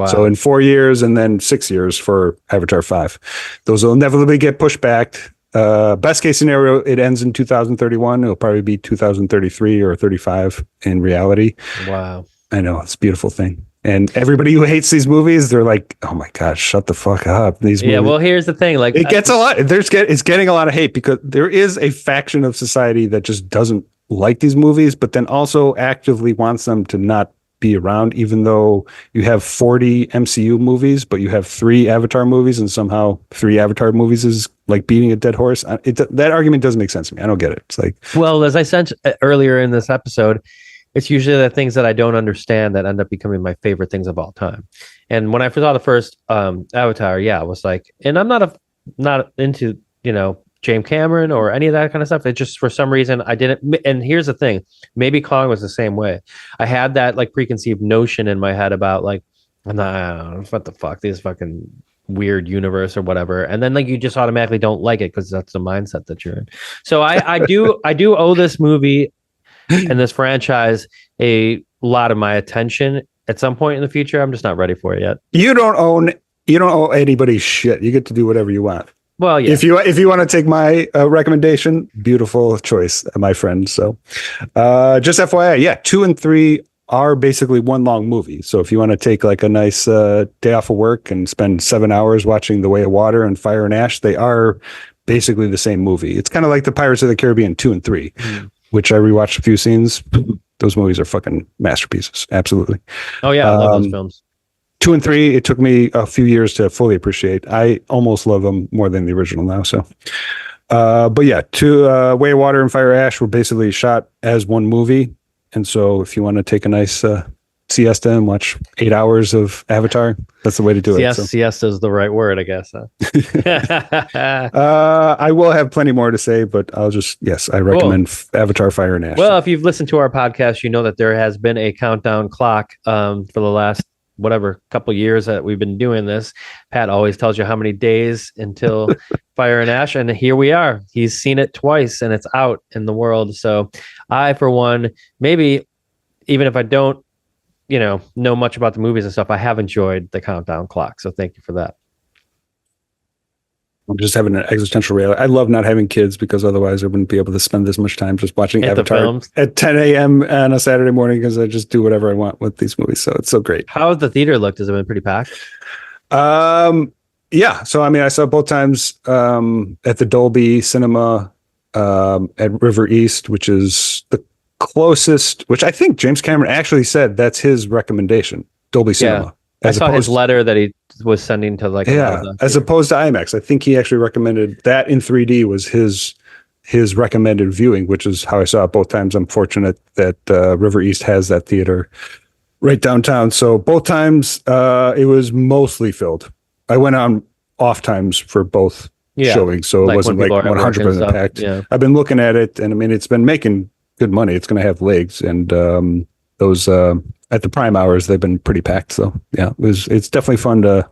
So in 4 years and then 6 years for Avatar 5, those will inevitably get pushed back. Best case scenario, it ends in 2031. It'll probably be 2033 or 35 in reality. Wow. I know, it's a beautiful thing. And everybody who hates these movies, they're like, "Oh my God, shut the fuck up!" These movies. Well, here's the thing: like, it gets a lot. It's getting a lot of hate because there is a faction of society that just doesn't like these movies, but then also actively wants them to not be around. Even though you have 40 MCU movies, but you have 3 Avatar movies, and somehow 3 Avatar movies is like beating a dead horse. That argument doesn't make sense to me. I don't get it. It's like, well, as I said earlier in this episode, it's usually the things that I don't understand that end up becoming my favorite things of all time. And when I saw the first Avatar, I was like, and I'm not into, James Cameron or any of that kind of stuff. It just, for some reason, I didn't. And here's the thing, maybe Kong was the same way. I had that like preconceived notion in my head about like, I don't know, what the fuck, this fucking weird universe or whatever. And then like you just automatically don't like it because that's the mindset that you're in. So I do owe this movie and this franchise a lot of my attention at some point in the future. I'm just not ready for it yet. You don't owe anybody shit. You get to do whatever you want. Well, yeah. If you want to take my recommendation, beautiful choice, my friend. So just FYI, 2 and 3 are basically one long movie. So if you want to take like a nice day off of work and spend 7 hours watching The Way of Water and Fire and Ash, they are basically the same movie. It's kind of like the Pirates of the Caribbean 2 and 3. Which I rewatched a few scenes. Those movies are fucking masterpieces. Absolutely. Oh yeah, I love those films. 2 and 3, it took me a few years to fully appreciate. I almost love them more than the original now. So, but yeah, Way of Water and Fire Ash were basically shot as one movie. And so if you want to take a nice siesta and watch 8 hours of Avatar, that's the way to do it. Siesta is the right word, I guess. I will have plenty more to say, but I'll just, I recommend Avatar Fire and Ash. Well, if you've listened to our podcast, you know that there has been a countdown clock for the last couple years that we've been doing this. Pat always tells you how many days until Fire and Ash, and here we are. He's seen it twice and it's out in the world. So I, for one, maybe even if I don't know much about the movies and stuff, I have enjoyed the countdown clock. So thank you for that. I'm just having an existential reality. I love not having kids because otherwise I wouldn't be able to spend this much time just watching Avatar at 10 a.m. on a Saturday morning because I just do whatever I want with these movies. So it's so great. How has the theater looked? Has it been pretty packed? Yeah. So, I mean, I saw both times at the Dolby Cinema at River East, which is the closest, which I think James Cameron actually said that's his recommendation, Dolby Cinema. I saw his letter that he was sending to as opposed to IMAX. I think he actually recommended that in 3D was his recommended viewing, which is how I saw it both times. I'm fortunate that River East has that theater right downtown. So both times it was mostly filled. I went on off times for both showings, so it wasn't like 100% packed. Yeah. I've been looking at it, and I mean, it's been making good money. It's going to have legs, and those at the prime hours they've been pretty packed. So yeah, it's definitely fun to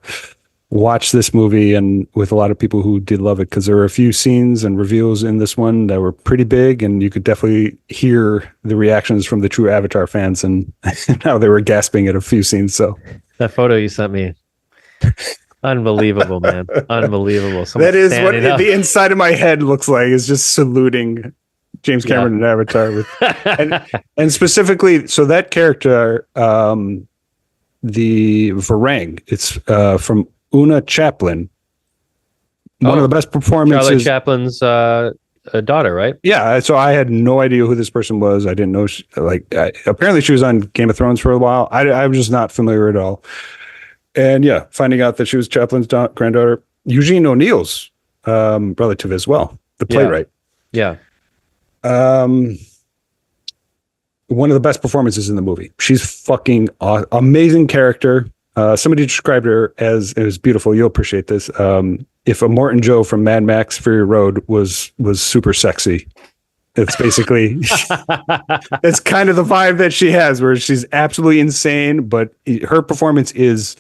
watch this movie, and with a lot of people who did love it, because there were a few scenes and reveals in this one that were pretty big, and you could definitely hear the reactions from the true Avatar fans and how they were gasping at a few scenes. So that photo you sent me, unbelielievable, man, unbelievable. Someone that is what the inside of my head looks like, is just saluting James Cameron and Avatar with, and specifically, so that character, the Varang, it's from Una Chaplin. One of the best performances. Charlie Chaplin's daughter, right? Yeah, so I had no idea who this person was. I didn't know. Apparently, she was on Game of Thrones for a while. I was just not familiar at all. And yeah, finding out that she was Chaplin's granddaughter, Eugene O'Neill's relative as well, the playwright. Yeah. One of the best performances in the movie. She's fucking amazing character. Somebody described her as, it was beautiful. You'll appreciate this. If a Morton Joe from Mad Max Fury Road was super sexy, it's basically, it's kind of the vibe that she has, where she's absolutely insane, but her performance is,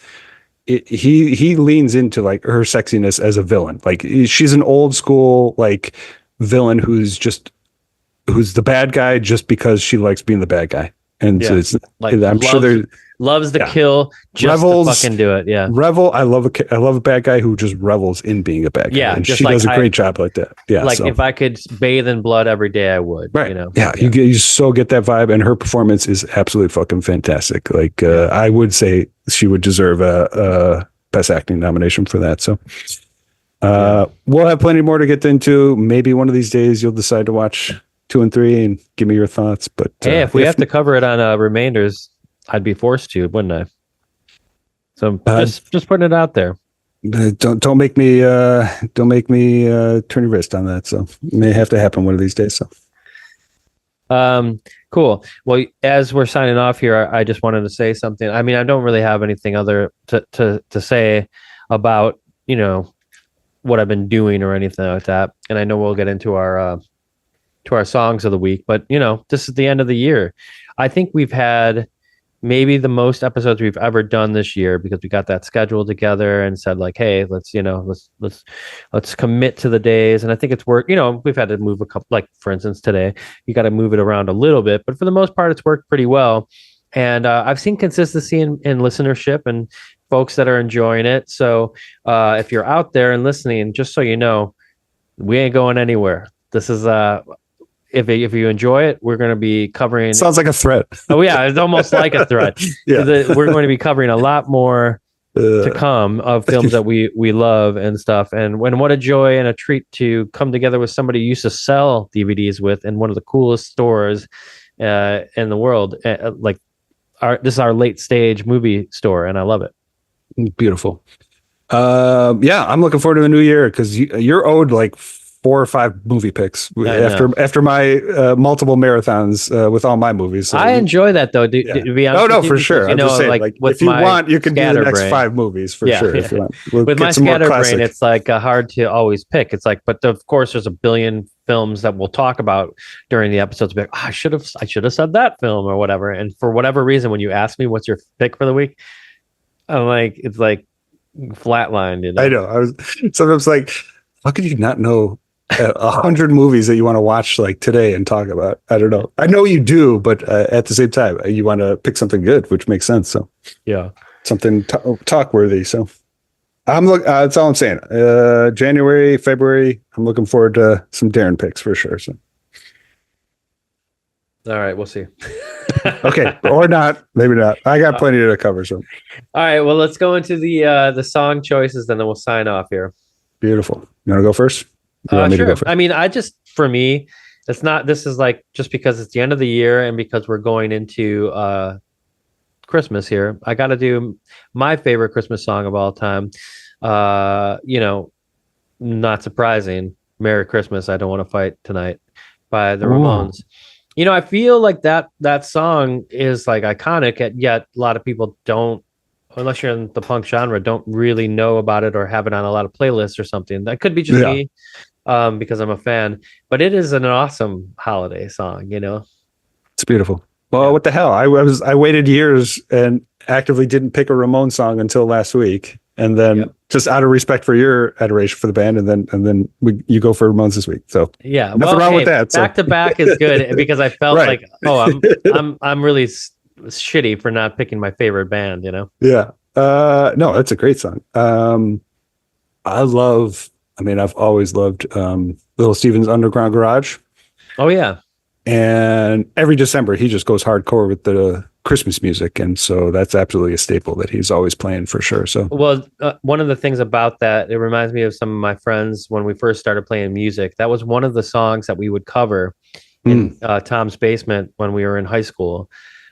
he leans into like her sexiness as a villain. Like she's an old school like villain who's the bad guy just because she likes being the bad guy. And so it's like, I'm sure there loves the kill, just to fucking do it. Yeah. I love a bad guy who just revels in being a bad guy. Yeah. And she does a great job like that. Yeah. Like if I could bathe in blood every day, I would. Right. You know? Yeah. You so get that vibe, and her performance is absolutely fucking fantastic. Like I would say she would deserve a best acting nomination for that. So we'll have plenty more to get into. Maybe one of these days you'll decide to watch 2 and 3 and give me your thoughts. But hey, if we have to cover it on Remainders, I'd be forced to, wouldn't I? So just putting it out there. Don't make me turn your wrist on that. So it may have to happen one of these days. So cool. Well, as we're signing off here, I just wanted to say something. I mean, I don't really have anything other to say about, you know, what I've been doing or anything like that. And I know we'll get into our songs of the week, but you know, this is the end of the year. I think we've had maybe the most episodes we've ever done this year, because we got that schedule together and said like, hey, let's commit to the days. And I think it's worked. You know, we've had to move a couple, like for instance, today, you got to move it around a little bit, but for the most part, it's worked pretty well. And I've seen consistency in listenership and folks that are enjoying it. So if you're out there and listening, just so you know, we ain't going anywhere. This is if you enjoy it, we're going to be covering. Sounds like a threat. Oh yeah, it's almost like a threat. Yeah. We're going to be covering a lot more to come of films that we love and stuff. And what a joy and a treat to come together with somebody you used to sell DVDs with in one of the coolest stores in the world. This is our late stage movie store, and I love it. Beautiful. Yeah, I'm looking forward to the new year, because you're owed like 4 or 5 movie picks after my multiple marathons with all my movies. So I enjoy that though. To be honest, for sure. You know, just saying, like if you want, you can do the next 5 movies for sure. If you want. With my scatterbrain, it's like hard to always pick. It's like, but of course, there's a billion films that we'll talk about during the episodes. Like, I should have said that film or whatever. And for whatever reason, when you ask me what's your pick for the week, I'm like, it's like flatlined. You know? I know. I was sometimes like, how could you not know 100 movies that you want to watch like today and talk about? I don't know. I know you do, but at the same time, you want to pick something good, which makes sense. So yeah, something talk worthy. So that's all I'm saying. January, February, I'm looking forward to some Darren picks for sure. So all right, we'll see. Okay, or not, maybe not. I got plenty to cover. So all right, well, let's go into the song choices, and then we'll sign off here. Beautiful. You want to go first? Sure. I mean, for me, this is like, just because it's the end of the year and because we're going into Christmas here, I got to do my favorite Christmas song of all time. You know, not surprising, Merry Christmas, I Don't Want to Fight Tonight by the Ramones. You know, I feel like that song is like iconic, yet a lot of people don't, unless you're in the punk genre, don't really know about it or have it on a lot of playlists or something. That could be just me. Because I'm a fan, but it is an awesome holiday song, you know. It's beautiful. Well, what the hell? I waited years and actively didn't pick a Ramones song until last week, and then just out of respect for your adoration for the band, and then you go for Ramones this week. So yeah, nothing wrong with that. Back to back is good, because I felt like, I'm really shitty for not picking my favorite band, you know. Yeah. No, that's a great song. I've always loved Little Steven's Underground Garage. Oh yeah. And every December he just goes hardcore with the Christmas music, and so that's absolutely a staple that he's always playing for sure. So Well, one of the things about that, it reminds me of some of my friends when we first started playing music. That was one of the songs that we would cover in Tom's basement when we were in high school.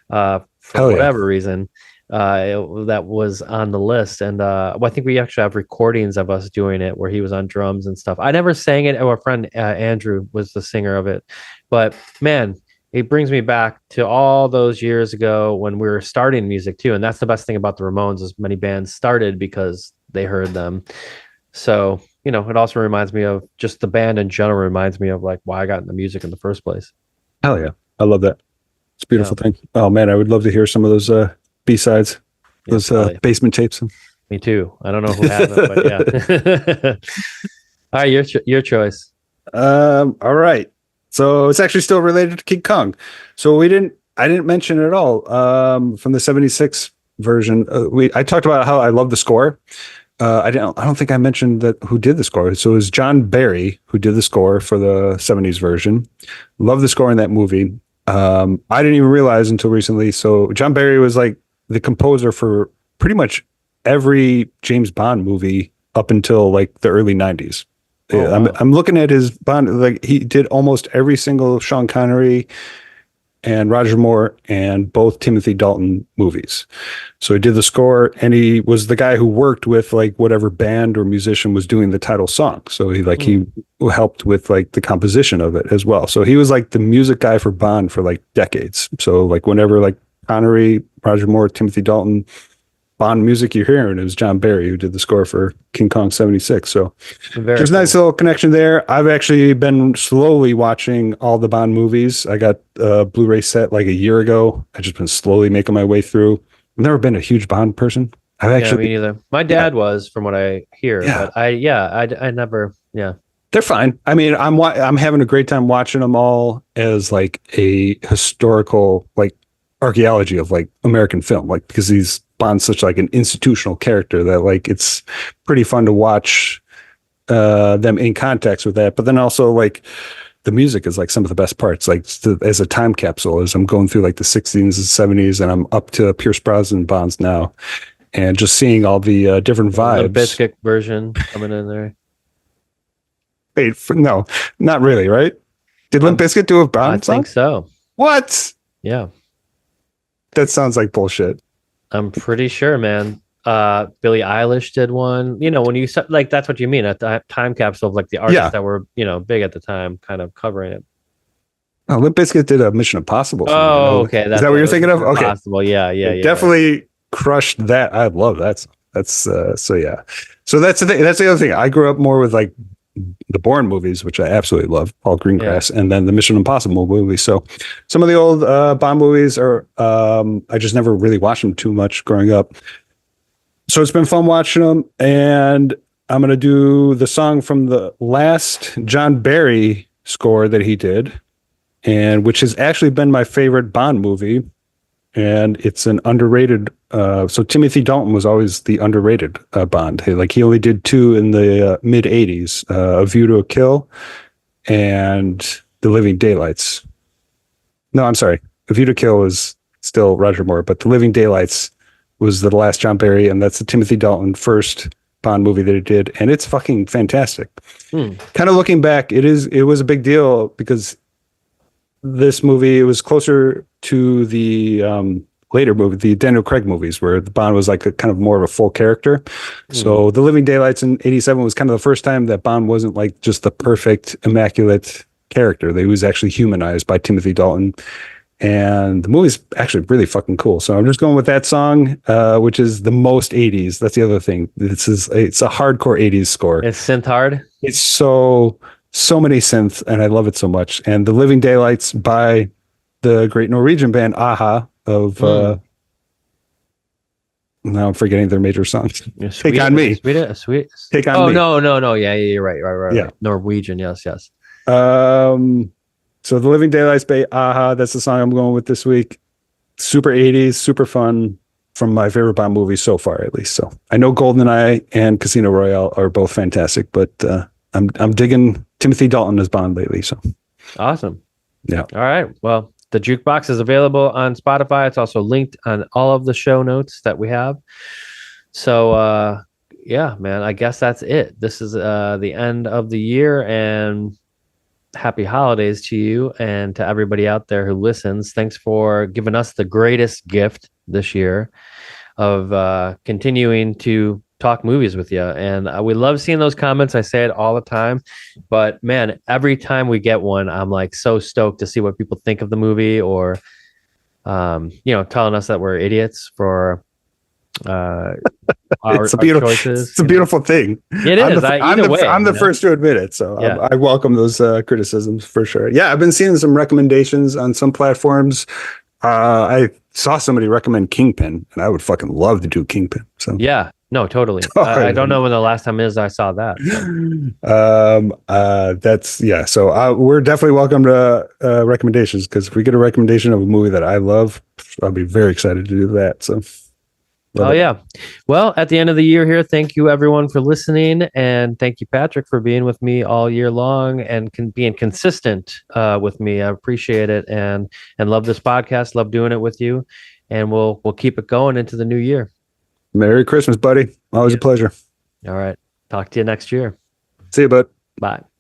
For hell yeah. whatever reason, that was on the list. And well, I think we actually have recordings of us doing it where he was on drums and stuff. I never sang it. Our friend Andrew was the singer of it. But man, it brings me back to all those years ago when we were starting music too. And that's the best thing about the Ramones is many bands started because they heard them. So, you know, it also reminds me of just the band in general reminds me of like why I got into music in the first place. Hell yeah. I love that. It's a beautiful thing. Oh man, I would love to hear some of those B-sides, those basement tapes. Me too. I don't know who has them, but yeah. All right, your choice. All right. So it's actually still related to King Kong. So I didn't mention it at all. From the 76 version, I talked about how I love the score. I don't think I mentioned that who did the score. So it was John Barry who did the score for the 70s version. Love the score in that movie. I didn't even realize until recently. So John Barry was like the composer for pretty much every James Bond movie up until like the early 90s. Oh, wow. I'm looking at his Bond, like he did almost every single Sean Connery and Roger Moore and both Timothy Dalton movies. So he did the score, and he was the guy who worked with like whatever band or musician was doing the title song. So he helped with like the composition of it as well. So he was like the music guy for Bond for like decades. So like whenever like Connery, Roger Moore, Timothy Dalton, Bond music you're hearing, it was John Barry who did the score for King Kong 76. So there's a nice little connection there. I've actually been slowly watching all the Bond movies. I got a Blu-ray set like a year ago. I've just been slowly making my way through. I've never been a huge Bond person. Me neither. My dad was, from what I hear, but I never. They're fine. I mean, I'm having a great time watching them all as like a historical like archaeology of like American film, like because he's Bond's such like an institutional character that like it's pretty fun to watch them in context with that. But then also like the music is like some of the best parts, like as a time capsule, as I'm going through like the 60s and 70s, and I'm up to Pierce Brosnan Bonds now, and just seeing all the different vibes. The Biscuit version coming in there. Wait, no, not really, right? Did Limp Bizkit do a Bond song? I think so. What? Yeah. That sounds like bullshit. I'm pretty sure, man. Billie Eilish did one. You know, when you like, that's what you mean, a time capsule of like the artists that were, you know, big at the time, kind of covering it. Oh, Limp Bizkit did a Mission Impossible song. Oh, okay. Is that what you're thinking of? Okay. Impossible. Yeah. Definitely crushed that. I love that. That's so yeah. So that's the thing. That's the other thing. I grew up more with like the Bourne movies, which I absolutely love, Paul Greengrass, and then the Mission Impossible movies. So some of the old Bond movies are, I just never really watched them too much growing up. So it's been fun watching them. And I'm going to do the song from the last John Barry score that he did, and which has actually been my favorite Bond movie. And it's an underrated. So Timothy Dalton was always the underrated Bond. He only did two in the mid 80s, A View to a Kill and The Living Daylights. No, I'm sorry. A View to Kill is still Roger Moore, but The Living Daylights was the last John Barry, and that's the Timothy Dalton first Bond movie that he did, and it's fucking fantastic. Kind of looking back, it was a big deal because this movie, it was closer to the later movie, the Daniel Craig movies, where the Bond was like a kind of more of a full character. So The Living Daylights in 87 was kind of the first time that Bond wasn't like just the perfect, immaculate character. He was actually humanized by Timothy Dalton. And the movie's actually really fucking cool. So I'm just going with that song, which is the most 80s. That's the other thing. It's a hardcore 80s score. It's synth hard. It's so many synths, and I love it so much. And The Living Daylights by the great Norwegian band Aha of now I'm forgetting their major songs. Take On Me. Take On Me. No. Yeah, you're right. Yeah. Norwegian, yes. So The Living Daylights by Aha, that's the song I'm going with this week. Super 80s, super fun, from my favorite Bond movies so far, at least. So I know GoldenEye and Casino Royale are both fantastic, but I'm digging Timothy Dalton as Bond lately. So awesome. Yeah. All right. Well, the jukebox is available on Spotify. It's also linked on all of the show notes that we have. So, yeah, man, I guess that's it. This is the end of the year, and happy holidays to you and to everybody out there who listens. Thanks for giving us the greatest gift this year of continuing to talk movies with you. And we love seeing those comments. I say it all the time, but man, every time we get one, I'm like so stoked to see what people think of the movie, or telling us that we're idiots for our choices. It's a beautiful thing. It is. I'm the first to admit it. So yeah. I welcome those criticisms for sure. Yeah, I've been seeing some recommendations on some platforms. I saw somebody recommend Kingpin, and I would fucking love to do Kingpin. So yeah, no, totally. I don't know when the last time is I saw that. So we're definitely welcome to recommendations, because if we get a recommendation of a movie that I love, I'll be very excited to do that. So. Yeah. Well, at the end of the year here, thank you everyone for listening, and thank you, Patrick, for being with me all year long and being consistent with me. I appreciate it and love this podcast. Love doing it with you, and we'll keep it going into the new year. Merry Christmas, buddy. Always a pleasure. All right. Talk to you next year. See you, bud. Bye.